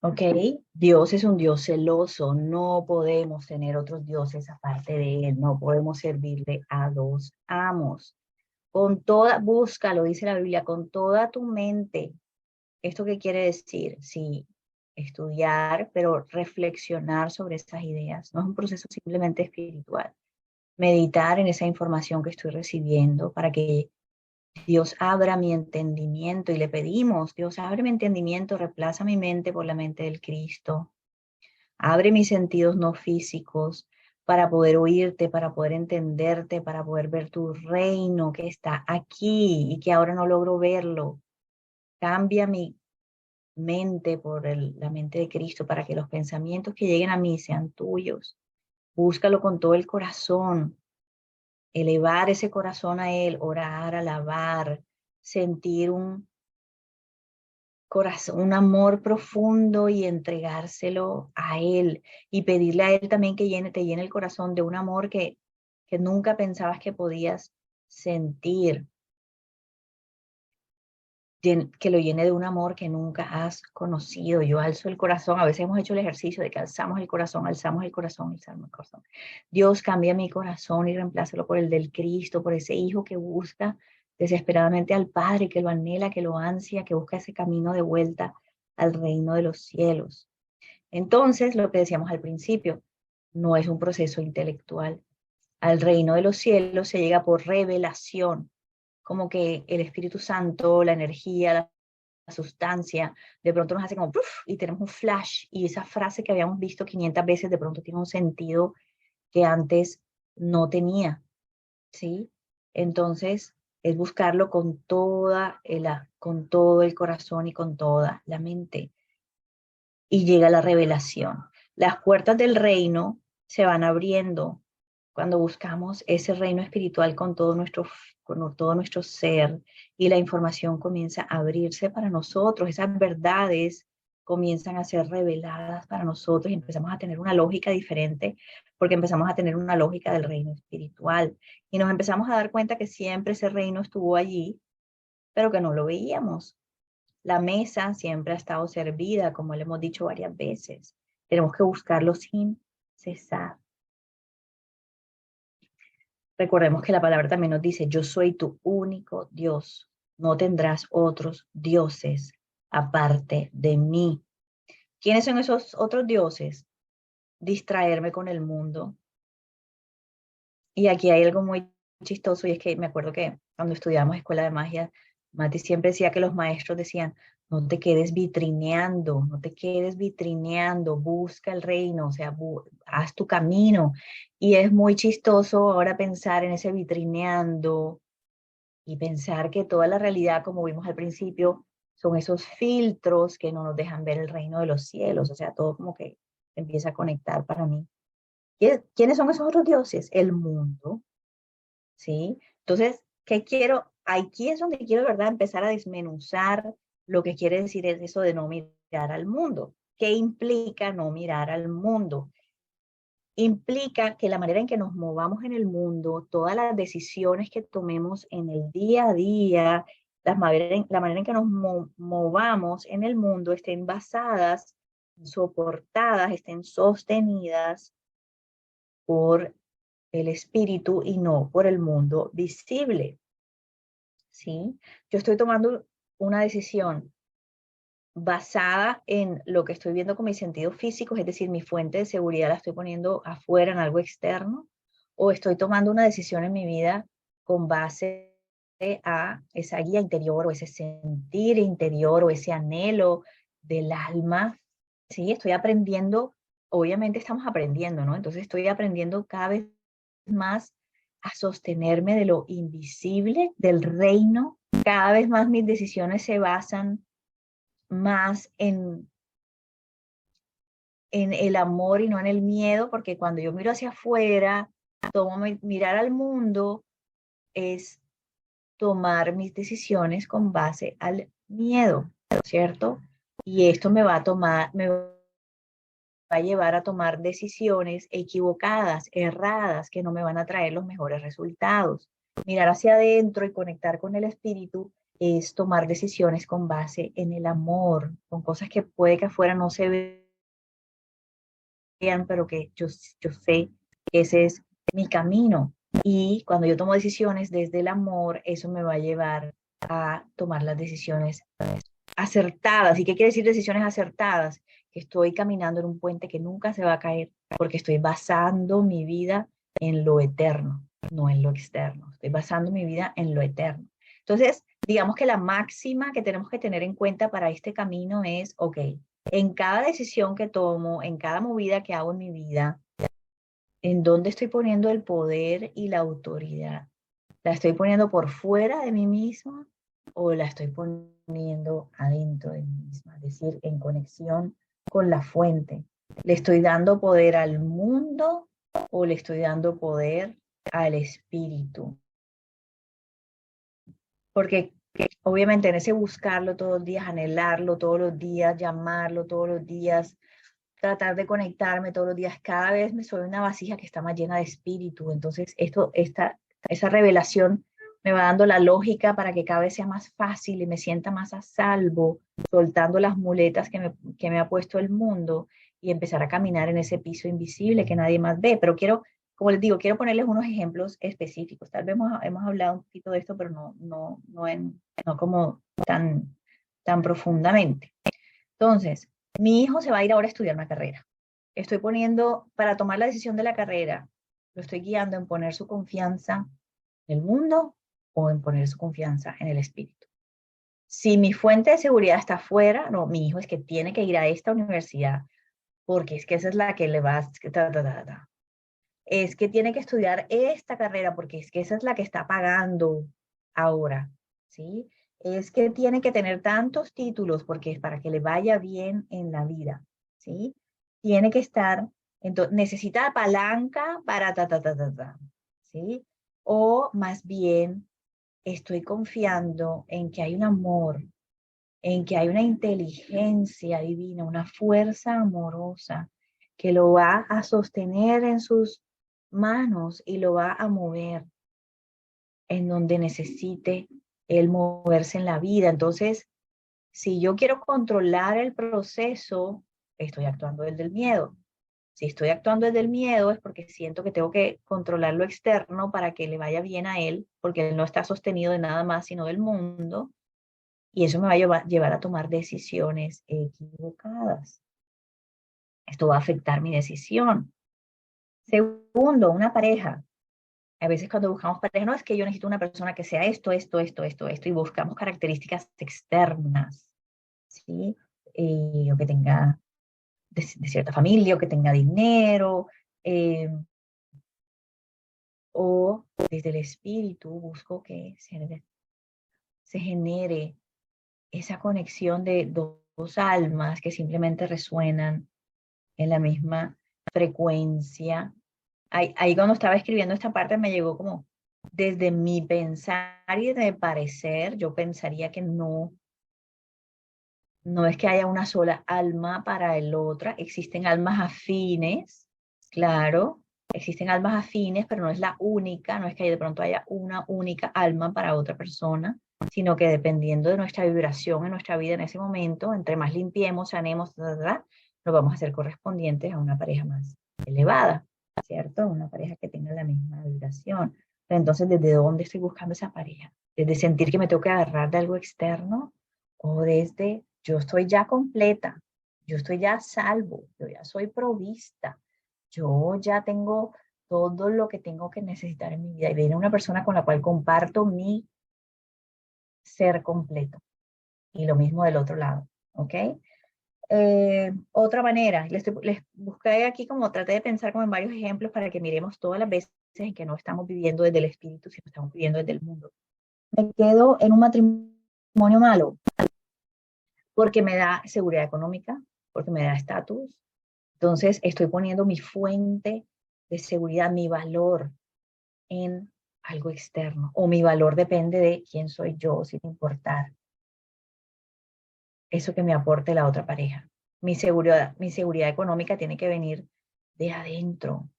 ¿Ok? Dios es un Dios celoso. No podemos tener otros dioses aparte de Él. No podemos servirle a dos amos. Con toda, búscalo, dice la Biblia, con toda tu mente. ¿Esto qué quiere decir? Sí, estudiar, pero reflexionar sobre esas ideas. No es un proceso simplemente espiritual. Meditar en esa información que estoy recibiendo para que Dios abra mi entendimiento y le pedimos, Dios abre mi entendimiento, reemplaza mi mente por la mente del Cristo, abre mis sentidos no físicos para poder oírte, para poder entenderte, para poder ver tu reino que está aquí y que ahora no logro verlo. Cambia mi mente por la mente de Cristo para que los pensamientos que lleguen a mí sean tuyos. Búscalo con todo el corazón, elevar ese corazón a Él, orar, alabar, sentir un corazón, un amor profundo y entregárselo a Él y pedirle a Él también que te llene el corazón de un amor que nunca pensabas que podías sentir, que lo llene de un amor que nunca has conocido. Yo alzo el corazón, a veces hemos hecho el ejercicio de que alzamos el corazón, alzamos el corazón, alzamos el corazón. Dios, cambia mi corazón y reemplázalo por el del Cristo, por ese hijo que busca desesperadamente al Padre, que lo anhela, que lo ansia, que busca ese camino de vuelta al reino de los cielos. Entonces, lo que decíamos al principio, no es un proceso intelectual. Al reino de los cielos se llega por revelación, como que el Espíritu Santo, la energía, la sustancia, de pronto nos hace como ¡puf! Y tenemos un flash y esa frase que habíamos visto 500 veces de pronto tiene un sentido que antes no tenía, ¿sí? Entonces es buscarlo con todo el corazón y con toda la mente y llega la revelación. Las puertas del reino se van abriendo cuando buscamos ese reino espiritual con todo nuestro ser y la información comienza a abrirse para nosotros, esas verdades comienzan a ser reveladas para nosotros y empezamos a tener una lógica diferente porque empezamos a tener una lógica del reino espiritual y nos empezamos a dar cuenta que siempre ese reino estuvo allí, pero que no lo veíamos. La mesa siempre ha estado servida, como le hemos dicho varias veces. Tenemos que buscarlo sin cesar. Recordemos que la palabra también nos dice, yo soy tu único Dios. No tendrás otros dioses aparte de mí. ¿Quiénes son esos otros dioses? Distraerme con el mundo. Y aquí hay algo muy chistoso y es que me acuerdo que cuando estudiábamos escuela de magia, Mati siempre decía que los maestros decían, no te quedes vitrineando, no te quedes vitrineando, busca el reino, o sea, haz tu camino. Y es muy chistoso ahora pensar en ese vitrineando y pensar que toda la realidad, como vimos al principio, son esos filtros que no nos dejan ver el reino de los cielos, o sea, todo como que empieza a conectar para mí. ¿Quiénes son esos otros dioses? El mundo, ¿sí? Entonces, ¿qué quiero? Aquí es donde quiero, ¿verdad?, empezar a desmenuzar lo que quiere decir es eso de no mirar al mundo. ¿Qué implica no mirar al mundo? Implica que la manera en que nos movamos en el mundo, todas las decisiones que tomemos en el día a día, la manera en que nos movamos en el mundo estén basadas, soportadas, estén sostenidas por el espíritu y no por el mundo visible, ¿sí? Yo estoy tomando una decisión basada en lo que estoy viendo con mis sentidos físicos, es decir, mi fuente de seguridad la estoy poniendo afuera en algo externo, o estoy tomando una decisión en mi vida con base a esa guía interior o ese sentir interior o ese anhelo del alma, ¿sí? Estoy aprendiendo, obviamente estamos aprendiendo, ¿no? Entonces estoy aprendiendo cada vez más a sostenerme de lo invisible, del reino cada vez más mis decisiones se basan más en el amor y no en el miedo, porque cuando yo miro hacia afuera, mirar al mundo es tomar mis decisiones con base al miedo, ¿cierto? Y esto me va a llevar a tomar decisiones equivocadas, erradas, que no me van a traer los mejores resultados. Mirar hacia adentro y conectar con el espíritu es tomar decisiones con base en el amor, con cosas que puede que afuera no se vean, pero que yo sé que ese es mi camino. Y cuando yo tomo decisiones desde el amor, eso me va a llevar a tomar las decisiones acertadas. ¿Y qué quiere decir decisiones acertadas? Que estoy caminando en un puente que nunca se va a caer, porque estoy basando mi vida en lo eterno, no en lo externo. Estoy basando mi vida en lo eterno. Entonces, digamos que la máxima que tenemos que tener en cuenta para este camino es, ok, en cada decisión que tomo, en cada movida que hago en mi vida, ¿en dónde estoy poniendo el poder y la autoridad? ¿La estoy poniendo por fuera de mí misma o la estoy poniendo adentro de mí misma? Es decir, en conexión con la fuente. ¿Le estoy dando poder al mundo o le estoy dando poder al espíritu? Porque obviamente en ese buscarlo todos los días, anhelarlo todos los días, llamarlo todos los días, tratar de conectarme todos los días, cada vez me soy una vasija que está más llena de espíritu. Entonces, esa revelación me va dando la lógica para que cada vez sea más fácil y me sienta más a salvo, soltando las muletas que me ha puesto el mundo y empezar a caminar en ese piso invisible que nadie más ve. Pero quiero, como les digo, quiero ponerles unos ejemplos específicos. Tal vez hemos hablado un poquito de esto, pero no como tan profundamente. Entonces, mi hijo se va a ir ahora a estudiar una carrera. Estoy poniendo, para tomar la decisión de la carrera, lo estoy guiando en poner su confianza en el mundo o en poner su confianza en el espíritu. Si mi fuente de seguridad está afuera, no, mi hijo es que tiene que ir a esta universidad porque es que esa es la que le va a... Es que tiene que estudiar esta carrera porque es que esa es la que está pagando ahora, ¿sí? Es que tiene que tener tantos títulos porque es para que le vaya bien en la vida, ¿sí? Tiene que estar, entonces, necesita palanca para ¿sí? O más bien estoy confiando en que hay un amor, en que hay una inteligencia divina, una fuerza amorosa que lo va a sostener en sus manos y lo va a mover en donde necesite él moverse en la vida. Entonces, si yo quiero controlar el proceso, estoy actuando desde el miedo. Si estoy actuando desde el miedo es porque siento que tengo que controlar lo externo para que le vaya bien a él, porque él no está sostenido de nada más sino del mundo, y eso me va a llevar a tomar decisiones equivocadas. Esto va a afectar mi decisión. Segundo, una pareja. A veces cuando buscamos pareja, no es que yo necesito una persona que sea esto, y buscamos características externas, ¿sí? O que tenga de cierta familia, o que tenga dinero, o desde el espíritu busco que se genere esa conexión de dos almas que simplemente resuenan en la misma frecuencia. Ahí cuando estaba escribiendo esta parte me llegó como, desde mi pensar y de parecer, yo pensaría que no es que haya una sola alma para el otra, existen almas afines, claro, existen almas afines, pero no es la única, no es que de pronto haya una única alma para otra persona, sino que dependiendo de nuestra vibración en nuestra vida en ese momento, entre más limpiemos, sanemos, nos vamos a hacer correspondientes a una pareja más elevada, ¿cierto? Una pareja que tenga la misma vibración. Entonces, ¿desde dónde estoy buscando esa pareja? ¿Desde sentir que me tengo que agarrar de algo externo? ¿O desde yo estoy ya completa, yo estoy ya a salvo, yo ya soy provista, yo ya tengo todo lo que tengo que necesitar en mi vida? Y viene una persona con la cual comparto mi ser completo? Y lo mismo del otro lado, ¿ok? Otra manera, les busqué aquí como traté de pensar como en varios ejemplos para que miremos todas las veces en que no estamos viviendo desde el espíritu, sino estamos viviendo desde el mundo. me quedo en un matrimonio malo porque me da seguridad económica, porque me da estatus. Entonces estoy poniendo mi fuente de seguridad, mi valor en algo externo, o mi valor depende de quién soy yo, sin importar eso que me aporte la otra pareja. Mi seguridad económica tiene que venir de adentro,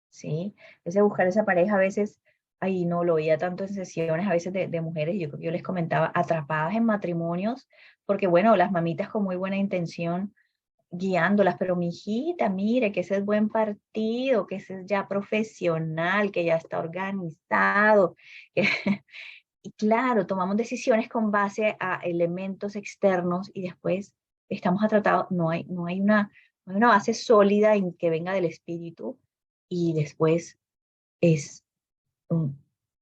¿sí? Ese buscar esa pareja a veces, ahí no lo veía tanto en sesiones a veces de mujeres, yo creo que yo les comentaba, atrapadas en matrimonios, porque bueno, las mamitas con muy buena intención guiándolas, pero mi hijita, mire que ese es buen partido, que ese es ya profesional, que ya está organizado. Que y claro, tomamos decisiones con base a elementos externos y después estamos atratados, no hay una base sólida en que venga del espíritu y después es,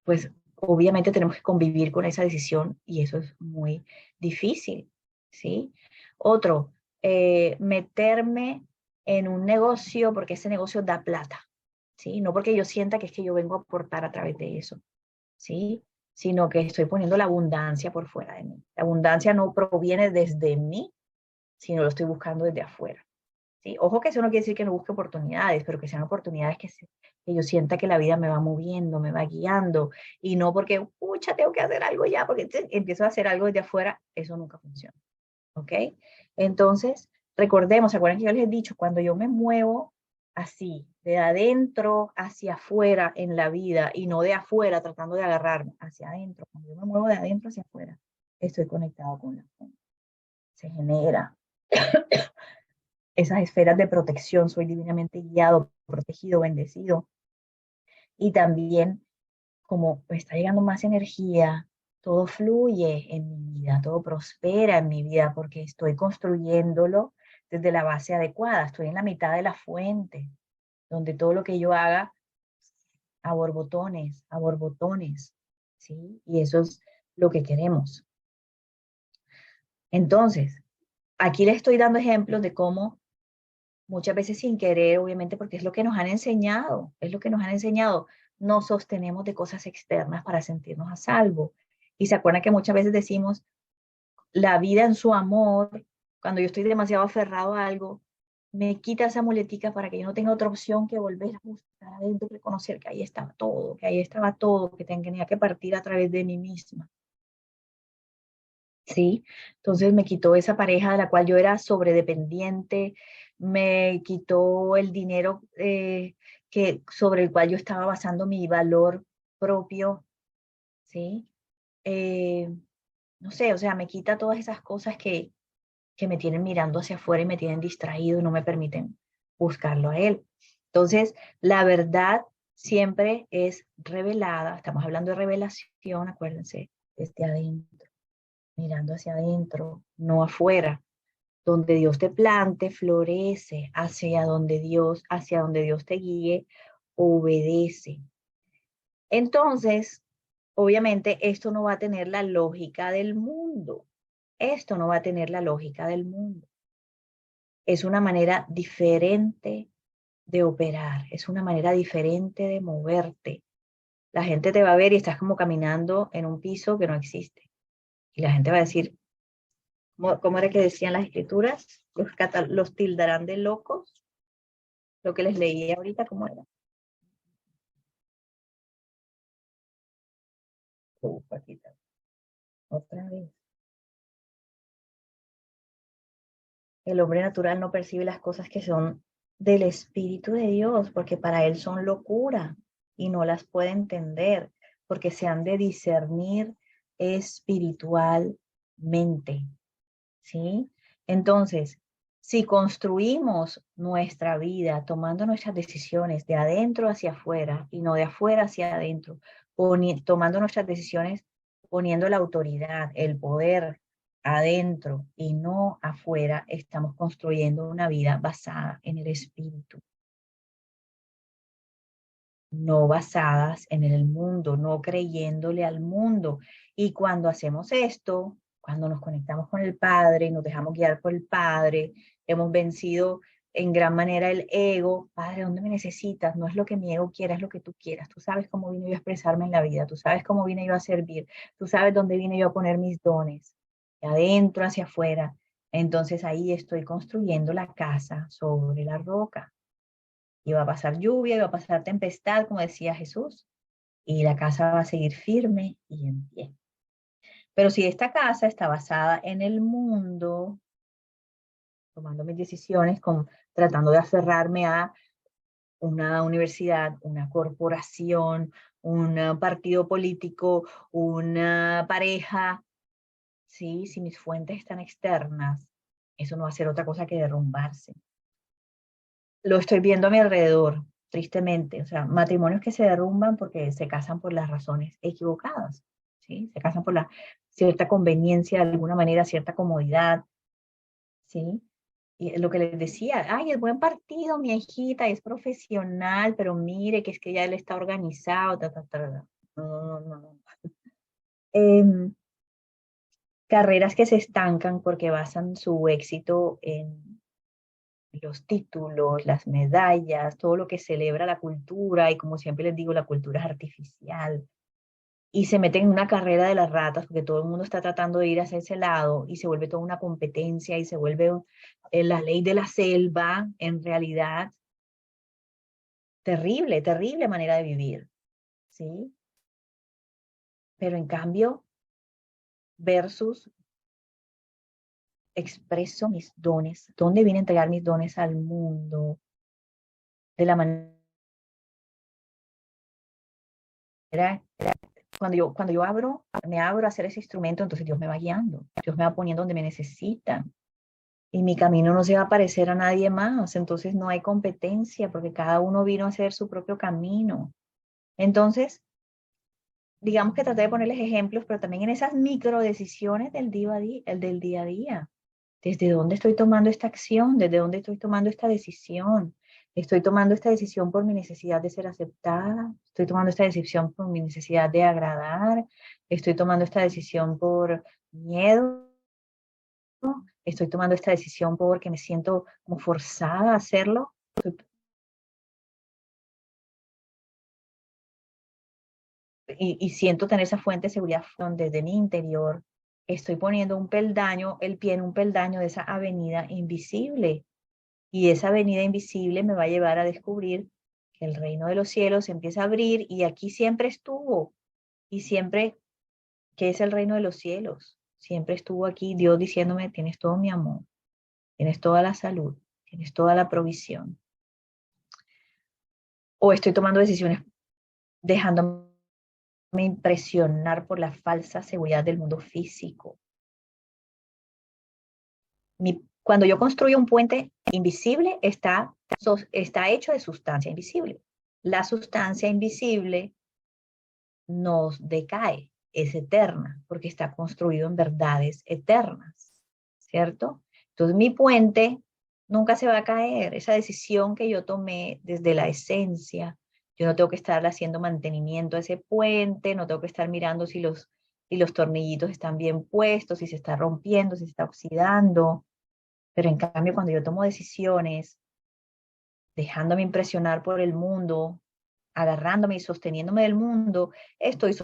pues obviamente tenemos que convivir con esa decisión y eso es muy difícil, ¿sí? Otro, meterme en un negocio porque ese negocio da plata, ¿sí? No porque yo sienta que es que yo vengo a aportar a través de eso, ¿sí? Sino que estoy poniendo la abundancia por fuera de mí. La abundancia no proviene desde mí, sino lo estoy buscando desde afuera. ¿Sí? Ojo que eso no quiere decir que no busque oportunidades, pero que sean oportunidades que yo sienta que la vida me va moviendo, me va guiando, y no porque, pucha, tengo que hacer algo ya, porque empiezo a hacer algo desde afuera, eso nunca funciona. ¿Ok? Entonces, recordemos, ¿se acuerdan que yo les he dicho? Cuando yo me muevo así, de adentro hacia afuera en la vida, y no de afuera tratando de agarrarme, hacia adentro, cuando yo me muevo de adentro hacia afuera, estoy conectado con la fuente. Se genera esas esferas de protección, soy divinamente guiado, protegido, bendecido. Y también, como me está llegando más energía, todo fluye en mi vida, todo prospera en mi vida, porque estoy construyéndolo desde la base adecuada, estoy en la mitad de la fuente, donde todo lo que yo haga, a borbotones, ¿sí? Y eso es lo que queremos. Entonces, aquí les estoy dando ejemplos de cómo muchas veces sin querer, obviamente, porque es lo que nos han enseñado, es lo que nos han enseñado, nos sostenemos de cosas externas para sentirnos a salvo. Y se acuerdan que muchas veces decimos, la vida en su amor, cuando yo estoy demasiado aferrado a algo, me quita esa muletica para que yo no tenga otra opción que volver a buscar adentro, reconocer que ahí estaba todo, que ahí estaba todo, que tenía que partir a través de mí misma. ¿Sí? Entonces me quitó esa pareja de la cual yo era sobredependiente, me quitó el dinero sobre el cual yo estaba basando mi valor propio, ¿sí? Eh, no sé, o sea, me quita todas esas cosas que me tienen mirando hacia afuera y me tienen distraído y no me permiten buscarlo a él. Entonces, la verdad siempre es revelada, estamos hablando de revelación, acuérdense, desde adentro, mirando hacia adentro, no afuera. Donde Dios te plante, florece, hacia donde Dios te guíe, obedece. Entonces, obviamente, esto no va a tener la lógica del mundo. Esto no va a tener la lógica del mundo. Es una manera diferente de operar, es una manera diferente de moverte. La gente te va a ver y estás como caminando en un piso que no existe. Y la gente va a decir, ¿cómo era que decían las escrituras? Los tildarán de locos. Lo que les leí ahorita, ¿cómo era? Aquí está. Otra vez. El hombre natural no percibe las cosas que son del Espíritu de Dios, porque para él son locura y no las puede entender, porque se han de discernir espiritualmente. ¿Sí? Entonces, si construimos nuestra vida tomando nuestras decisiones de adentro hacia afuera y no de afuera hacia adentro, tomando nuestras decisiones poniendo la autoridad, el poder adentro y no afuera, estamos construyendo una vida basada en el espíritu, no basadas en el mundo, no creyéndole al mundo. Y cuando hacemos esto, cuando nos conectamos con el Padre y nos dejamos guiar por el Padre, hemos vencido en gran manera el ego. Padre, ¿dónde me necesitas? No es lo que mi ego quiera, es lo que tú quieras. Tú sabes cómo vine yo a expresarme en la vida, tú sabes cómo vine yo a servir, tú sabes dónde vine yo a poner mis dones, de adentro hacia afuera. Entonces ahí estoy construyendo la casa sobre la roca. Y va a pasar lluvia, y va a pasar tempestad, como decía Jesús, y la casa va a seguir firme y en pie. Pero si esta casa está basada en el mundo, tomando mis decisiones, tratando de aferrarme a una universidad, una corporación, un partido político, una pareja, ¿sí? Si mis fuentes están externas, eso no va a ser otra cosa que derrumbarse. Lo estoy viendo a mi alrededor, tristemente. O sea, matrimonios que se derrumban porque se casan por las razones equivocadas, ¿sí? Se casan por la cierta conveniencia, de alguna manera, cierta comodidad, ¿sí? Y lo que les decía, ay, es buen partido, mi hijita, es profesional, pero mire que es que ya él está organizado, ta, ta, ta, ta. No, no, no, no. Em, Carreras que se estancan porque basan su éxito en los títulos, las medallas, todo lo que celebra la cultura, y como siempre les digo, la cultura es artificial, y se meten en una carrera de las ratas porque todo el mundo está tratando de ir hacia ese lado y se vuelve toda una competencia y se vuelve la ley de la selva, en realidad, terrible, terrible manera de vivir, ¿sí? Pero en cambio, versus expreso mis dones, ¿dónde vine a entregar mis dones al mundo? De la manera, cuando yo me abro a hacer ese instrumento, entonces Dios me va guiando, Dios me va poniendo donde me necesita. Y mi camino no se va a parecer a nadie más, entonces no hay competencia porque cada uno vino a hacer su propio camino. Entonces, digamos que traté de ponerles ejemplos, pero también en esas micro decisiones del día a día, el del día a día. ¿Desde dónde estoy tomando esta acción? ¿Desde dónde estoy tomando esta decisión? Estoy tomando esta decisión por mi necesidad de ser aceptada. Estoy tomando esta decisión por mi necesidad de agradar. Estoy tomando esta decisión por miedo. Estoy tomando esta decisión porque me siento como forzada a hacerlo. Y siento tener esa fuente de seguridad desde mi interior. Estoy poniendo un peldaño, el pie en un peldaño de esa avenida invisible. Y esa avenida invisible me va a llevar a descubrir que el reino de los cielos empieza a abrir y aquí siempre estuvo. Y siempre, ¿qué es el reino de los cielos? Siempre estuvo aquí Dios diciéndome, tienes todo mi amor, tienes toda la salud, tienes toda la provisión. O estoy tomando decisiones dejándome impresionar por la falsa seguridad del mundo físico. Cuando yo construyo un puente invisible, está hecho de sustancia invisible. La sustancia invisible nos decae, es eterna, porque está construido en verdades eternas, ¿cierto? Entonces mi puente nunca se va a caer, esa decisión que yo tomé desde la esencia, yo no tengo que estar haciendo mantenimiento a ese puente, no tengo que estar mirando si los tornillitos están bien puestos, si se está rompiendo, si se está oxidando, pero en cambio cuando yo tomo decisiones, dejándome impresionar por el mundo, agarrándome y sosteniéndome del mundo, estoy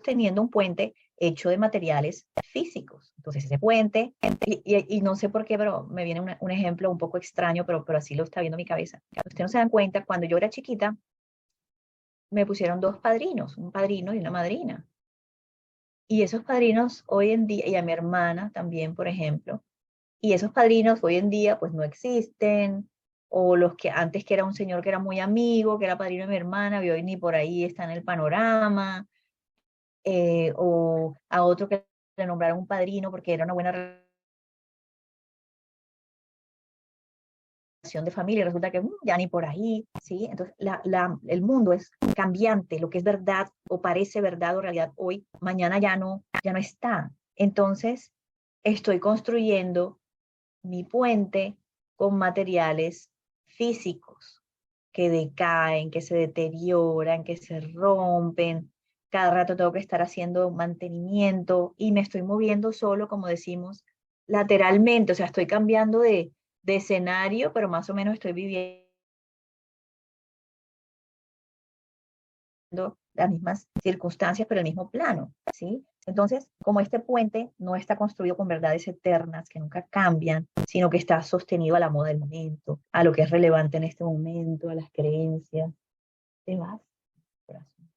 teniendo un puente hecho de materiales físicos. Entonces ese puente, y no sé por qué, pero me viene un ejemplo un poco extraño, pero así lo está viendo mi cabeza. Ustedes no se dan cuenta, cuando yo era chiquita, me pusieron dos padrinos, un padrino y una madrina. Y esos padrinos hoy en día, y a mi hermana también, por ejemplo, y esos padrinos hoy en día pues no existen, o los que antes que era un señor que era muy amigo, que era padrino de mi hermana, y hoy ni por ahí está en el panorama, o a otro que le nombraron un padrino porque era una buena relación de familia, y resulta que ya ni por ahí, ¿sí? Entonces, el mundo es cambiante, lo que es verdad o parece verdad o realidad hoy, mañana ya no está. Entonces, estoy construyendo mi puente con materiales físicos que decaen, que se deterioran, que se rompen. Cada rato tengo que estar haciendo mantenimiento y me estoy moviendo solo, como decimos, lateralmente, o sea, estoy cambiando de escenario, pero más o menos estoy viviendo las mismas circunstancias, pero el mismo plano, ¿sí? Entonces, como este puente no está construido con verdades eternas que nunca cambian, sino que está sostenido a la moda del momento, a lo que es relevante en este momento, a las creencias. ¿Te vas, corazón?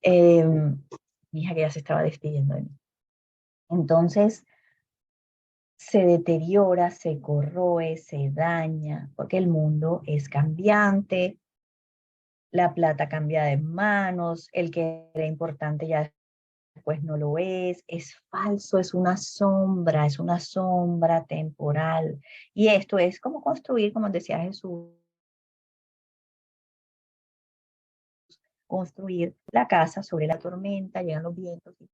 Eh, Mi hija que ya se estaba despidiendo de mí. Entonces, se deteriora, se corroe, se daña, porque el mundo es cambiante, la plata cambia de manos, el que era importante ya después no lo es falso, es una sombra temporal. Y esto es como construir, como decía Jesús, construir la casa sobre la tormenta, llegan los vientos y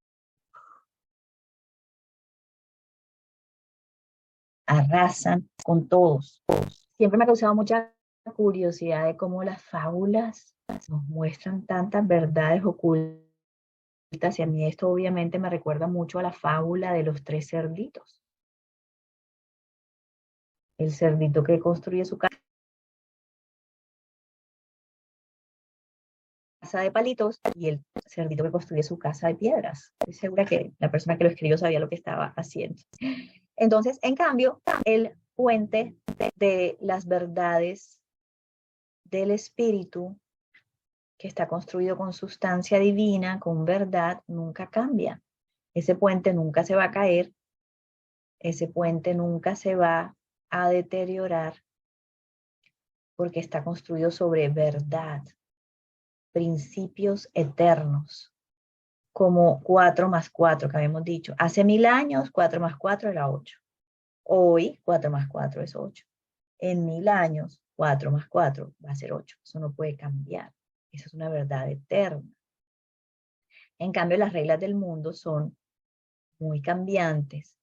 arrasan con todos. Siempre me ha causado mucha curiosidad de cómo las fábulas nos muestran tantas verdades ocultas. Y a mí esto obviamente me recuerda mucho a la fábula de los tres cerditos. El cerdito que construye su casa de palitos y el cerdito que construye su casa de piedras. Estoy segura que la persona que lo escribió sabía lo que estaba haciendo. Entonces, en cambio, el puente de las verdades del espíritu, que está construido con sustancia divina, con verdad, nunca cambia. Ese puente nunca se va a caer, ese puente nunca se va a deteriorar, porque está construido sobre verdad, principios eternos, como 4 más 4 que habíamos dicho. Hace 1000 años, 4 más 4 era 8. Hoy, 4 más 4 es 8. En 1000 años, 4 más 4 va a ser 8. Eso no puede cambiar. Esa es una verdad eterna. En cambio, las reglas del mundo son muy cambiantes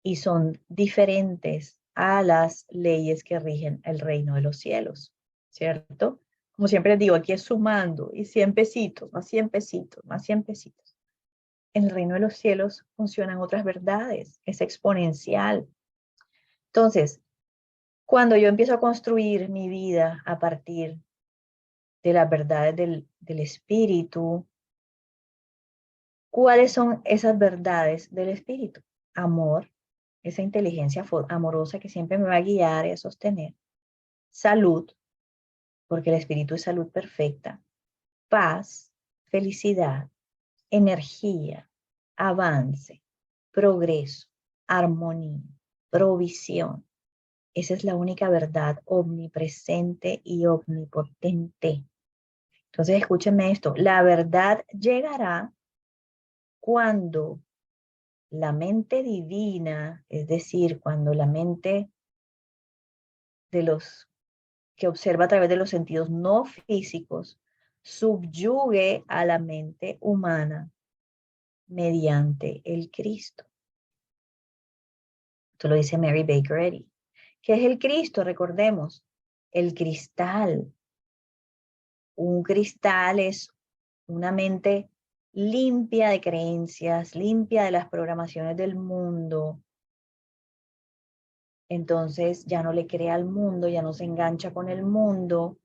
y son diferentes a las leyes que rigen el reino de los cielos, ¿cierto? Como siempre les digo, aquí es sumando y 100 pesitos, más 100 pesitos, más 100 pesitos. En el reino de los cielos funcionan otras verdades, es exponencial. Entonces, cuando yo empiezo a construir mi vida a partir de las verdades del espíritu, ¿cuáles son esas verdades del espíritu? Amor, esa inteligencia amorosa que siempre me va a guiar y a sostener. Salud, porque el espíritu es salud perfecta. Paz, felicidad, energía, avance, progreso, armonía, provisión. Esa es la única verdad omnipresente y omnipotente. Entonces, escúchenme esto, la verdad llegará cuando la mente divina, es decir, cuando la mente de los que observa a través de los sentidos no físicos, subyugue a la mente humana mediante el Cristo. Esto lo dice Mary Baker Eddy. ¿Qué es el Cristo? Recordemos, el cristal. Un cristal es una mente limpia de creencias, limpia de las programaciones del mundo. Entonces ya no le crea al mundo, ya no se engancha con el mundo,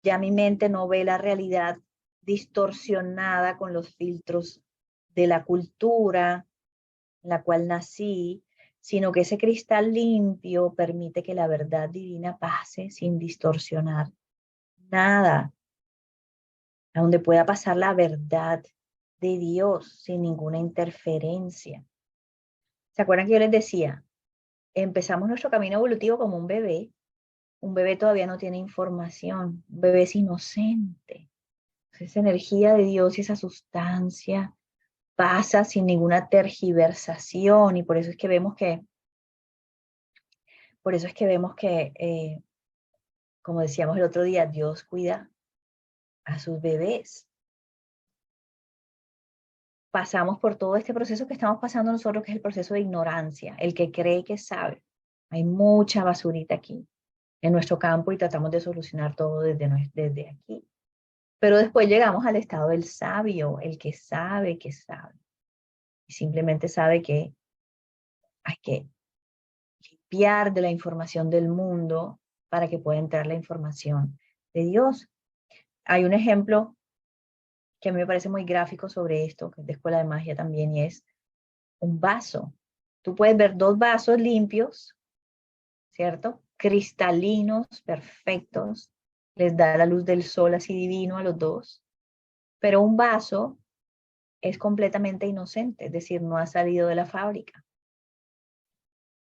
ya mi mente no ve la realidad distorsionada con los filtros de la cultura en la cual nací, sino que ese cristal limpio permite que la verdad divina pase sin distorsionar nada, a donde pueda pasar la verdad de Dios sin ninguna interferencia. ¿Se acuerdan que yo les decía? Empezamos nuestro camino evolutivo como un bebé todavía no tiene información, un bebé es inocente. Esa energía de Dios y esa sustancia pasa sin ninguna tergiversación y por eso es que vemos que, como decíamos el otro día, Dios cuida a sus bebés. Pasamos por todo este proceso que estamos pasando nosotros, que es el proceso de ignorancia, el que cree que sabe. Hay mucha basurita aquí en nuestro campo y tratamos de solucionar todo desde aquí. Pero después llegamos al estado del sabio, el que sabe que sabe. y simplemente sabe que hay que limpiar de la información del mundo para que pueda entrar la información de Dios. Hay un ejemplo que a mí me parece muy gráfico sobre esto, que es de escuela de magia también, y es un vaso. Tú puedes ver dos vasos limpios, ¿cierto? Cristalinos, perfectos, les da la luz del sol así divino a los dos, pero un vaso es completamente inocente, es decir, no ha salido de la fábrica.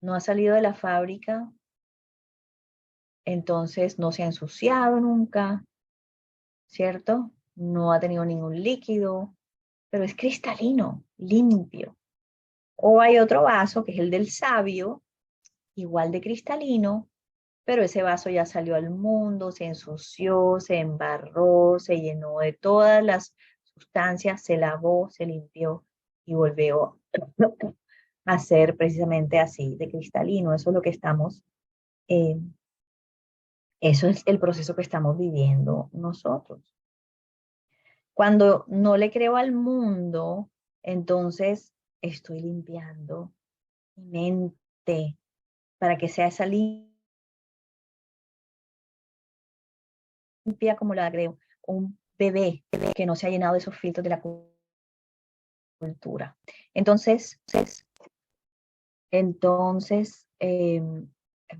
No ha salido de la fábrica, entonces no se ha ensuciado nunca, ¿cierto? No ha tenido ningún líquido, pero es cristalino, limpio. O hay otro vaso, que es el del sabio, igual de cristalino, pero ese vaso ya salió al mundo, se ensució, se embarró, se llenó de todas las sustancias, se lavó, se limpió y volvió a ser precisamente así, de cristalino. Eso es lo que estamos, eh, eso es el proceso que estamos viviendo nosotros. Cuando no le creo al mundo, entonces estoy limpiando mi mente para que sea esa limpia como la creo, un bebé que no se ha llenado de esos filtros de la cultura. Entonces,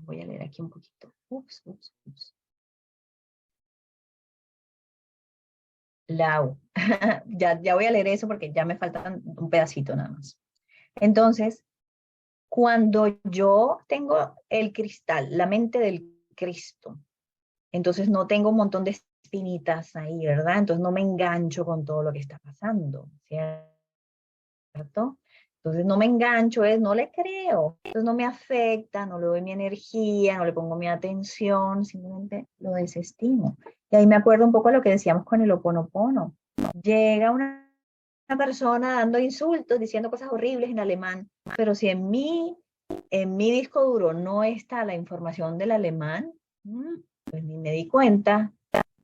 voy a leer aquí un poquito. Ups. Lau. Ya voy a leer eso porque ya me faltan un pedacito nada más. Entonces, cuando yo tengo el cristal, la mente del Cristo, entonces no tengo un montón de espinitas ahí, ¿verdad? Entonces no me engancho con todo lo que está pasando, ¿cierto? Entonces no me engancho, no le creo, entonces no me afecta, no le doy mi energía, no le pongo mi atención, simplemente lo desestimo. Y ahí me acuerdo un poco de lo que decíamos con el Ho oponopono. Llega una persona dando insultos, diciendo cosas horribles en alemán, pero si en mi disco duro no está la información del alemán, pues ni me di cuenta,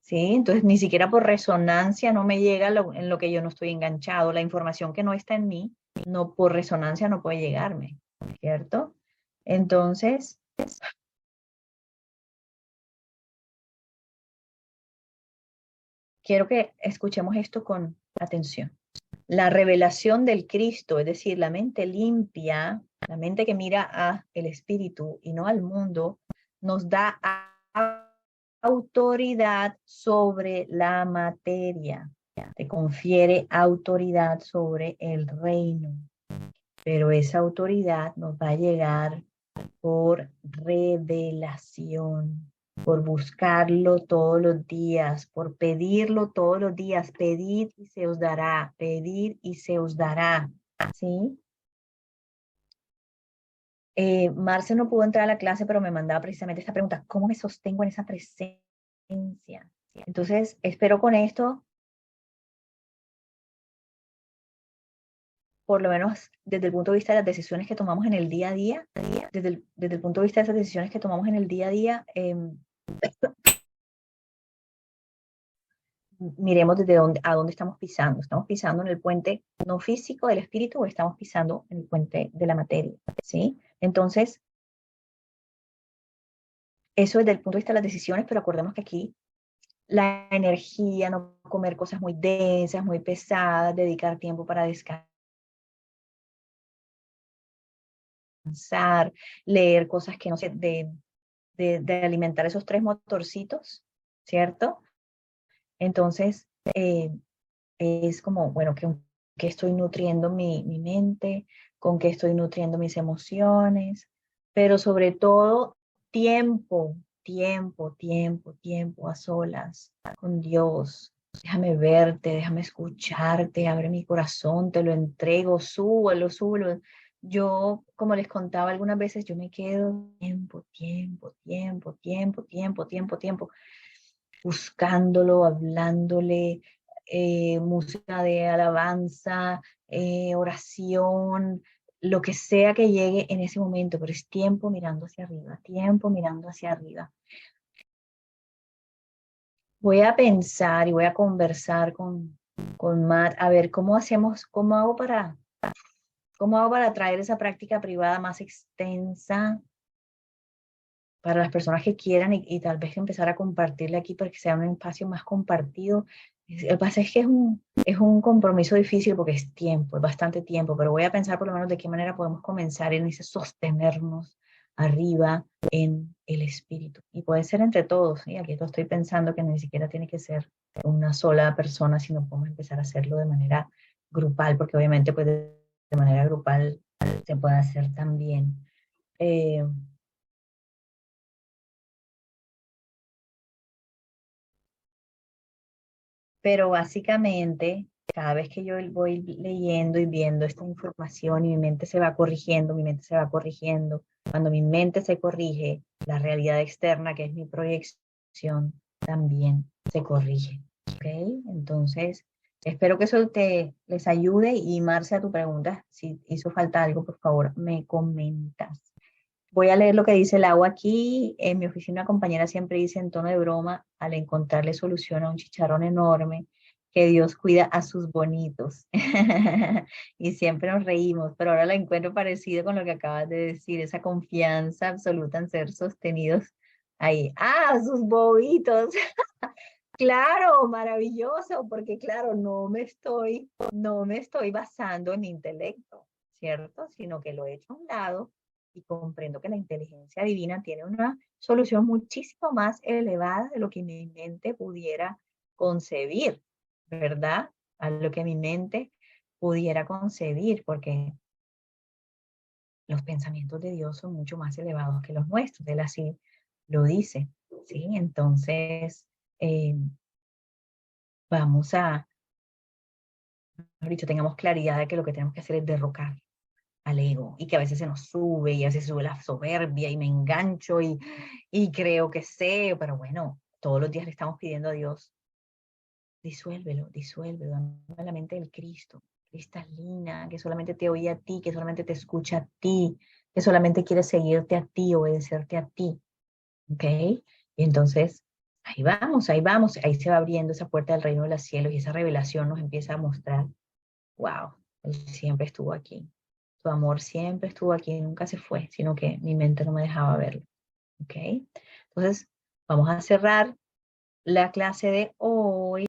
¿sí? Entonces ni siquiera por resonancia no me llega en lo que yo no estoy enganchado, la información que no está en mí, no por resonancia no puede llegarme, ¿cierto? Entonces, quiero que escuchemos esto con atención. La revelación del Cristo, es decir, la mente limpia, la mente que mira a el espíritu y no al mundo, nos da autoridad sobre la materia, te confiere autoridad sobre el reino, pero esa autoridad nos va a llegar por revelación, por buscarlo todos los días, por pedirlo todos los días. Pedid y se os dará, pedir y se os dará, ¿sí? Marce no pudo entrar a la clase, pero me mandaba precisamente esta pregunta: ¿cómo me sostengo en esa presencia? Entonces, espero con esto, por lo menos desde el punto de vista de las decisiones que tomamos en el día a día, desde el punto de vista de esas decisiones que tomamos en el día a día, miremos desde a dónde estamos pisando. ¿Estamos pisando en el puente no físico del espíritu o estamos pisando en el puente de la materia? ¿Sí? Entonces, eso desde el punto de vista de las decisiones, pero acordemos que aquí la energía, no comer cosas muy densas, muy pesadas, dedicar tiempo para descansar, leer cosas que no sé, de alimentar esos tres motorcitos, ¿cierto? Entonces, es como, bueno, que estoy nutriendo mi mente, con qué estoy nutriendo mis emociones, pero sobre todo tiempo a solas con Dios. Déjame verte, déjame escucharte, abre mi corazón, te lo entrego, súbelo. Yo, como les contaba algunas veces, yo me quedo tiempo, buscándolo, hablándole, música de alabanza, oración, lo que sea que llegue en ese momento, pero es tiempo mirando hacia arriba, tiempo mirando hacia arriba. Voy a pensar y voy a conversar con Matt a ver cómo hago ¿Cómo hago para traer esa práctica privada más extensa para las personas que quieran y tal vez empezar a compartirle aquí para que sea un espacio más compartido? Lo que pasa es que es un compromiso difícil porque es tiempo, es bastante tiempo, pero voy a pensar por lo menos de qué manera podemos comenzar en ese sostenernos arriba en el espíritu. Y puede ser entre todos, ¿sí? Aquí estoy pensando que ni siquiera tiene que ser una sola persona, sino podemos empezar a hacerlo de manera grupal, porque obviamente pues de manera grupal se puede hacer también. Eh, Pero básicamente, cada vez que yo voy leyendo y viendo esta información y mi mente se va corrigiendo, mi mente se va corrigiendo, cuando mi mente se corrige, la realidad externa, que es mi proyección, también se corrige. ¿Ok? Entonces, espero que eso les ayude y Marcia, a tu pregunta, si hizo falta algo, por favor, me comentas. Voy a leer lo que dice el agua aquí. En mi oficina, una compañera siempre dice en tono de broma, al encontrarle solución a un chicharrón enorme, que Dios cuida a sus bonitos. Y siempre nos reímos, pero ahora la encuentro parecido con lo que acabas de decir, esa confianza absoluta en ser sostenidos ahí. Ah, sus bobitos. Claro, maravilloso, porque claro, no me estoy basando en mi intelecto, ¿cierto? Sino que lo he hecho a un lado y comprendo que la inteligencia divina tiene una solución muchísimo más elevada de lo que mi mente pudiera concebir, ¿verdad? A lo que mi mente pudiera concebir, porque los pensamientos de Dios son mucho más elevados que los nuestros, él así lo dice, ¿sí? Entonces, eh, vamos a mejor dicho, tengamos claridad de que lo que tenemos que hacer es derrocar al ego y que a veces se nos sube y a veces sube la soberbia y me engancho y creo que sé, pero bueno, todos los días le estamos pidiendo a Dios, disuélvelo, disuélvelo, dame la mente del Cristo, cristalina, que solamente te oye a ti, que solamente te escucha a ti, que solamente quiere seguirte a ti, obedecerte a ti, ¿ok? Y entonces, ahí vamos, ahí se va abriendo esa puerta del reino de los cielos y esa revelación nos empieza a mostrar. Wow, él siempre estuvo aquí. Su amor siempre estuvo aquí, nunca se fue, sino que mi mente no me dejaba verlo. ¿Ok? Entonces, vamos a cerrar la clase de hoy.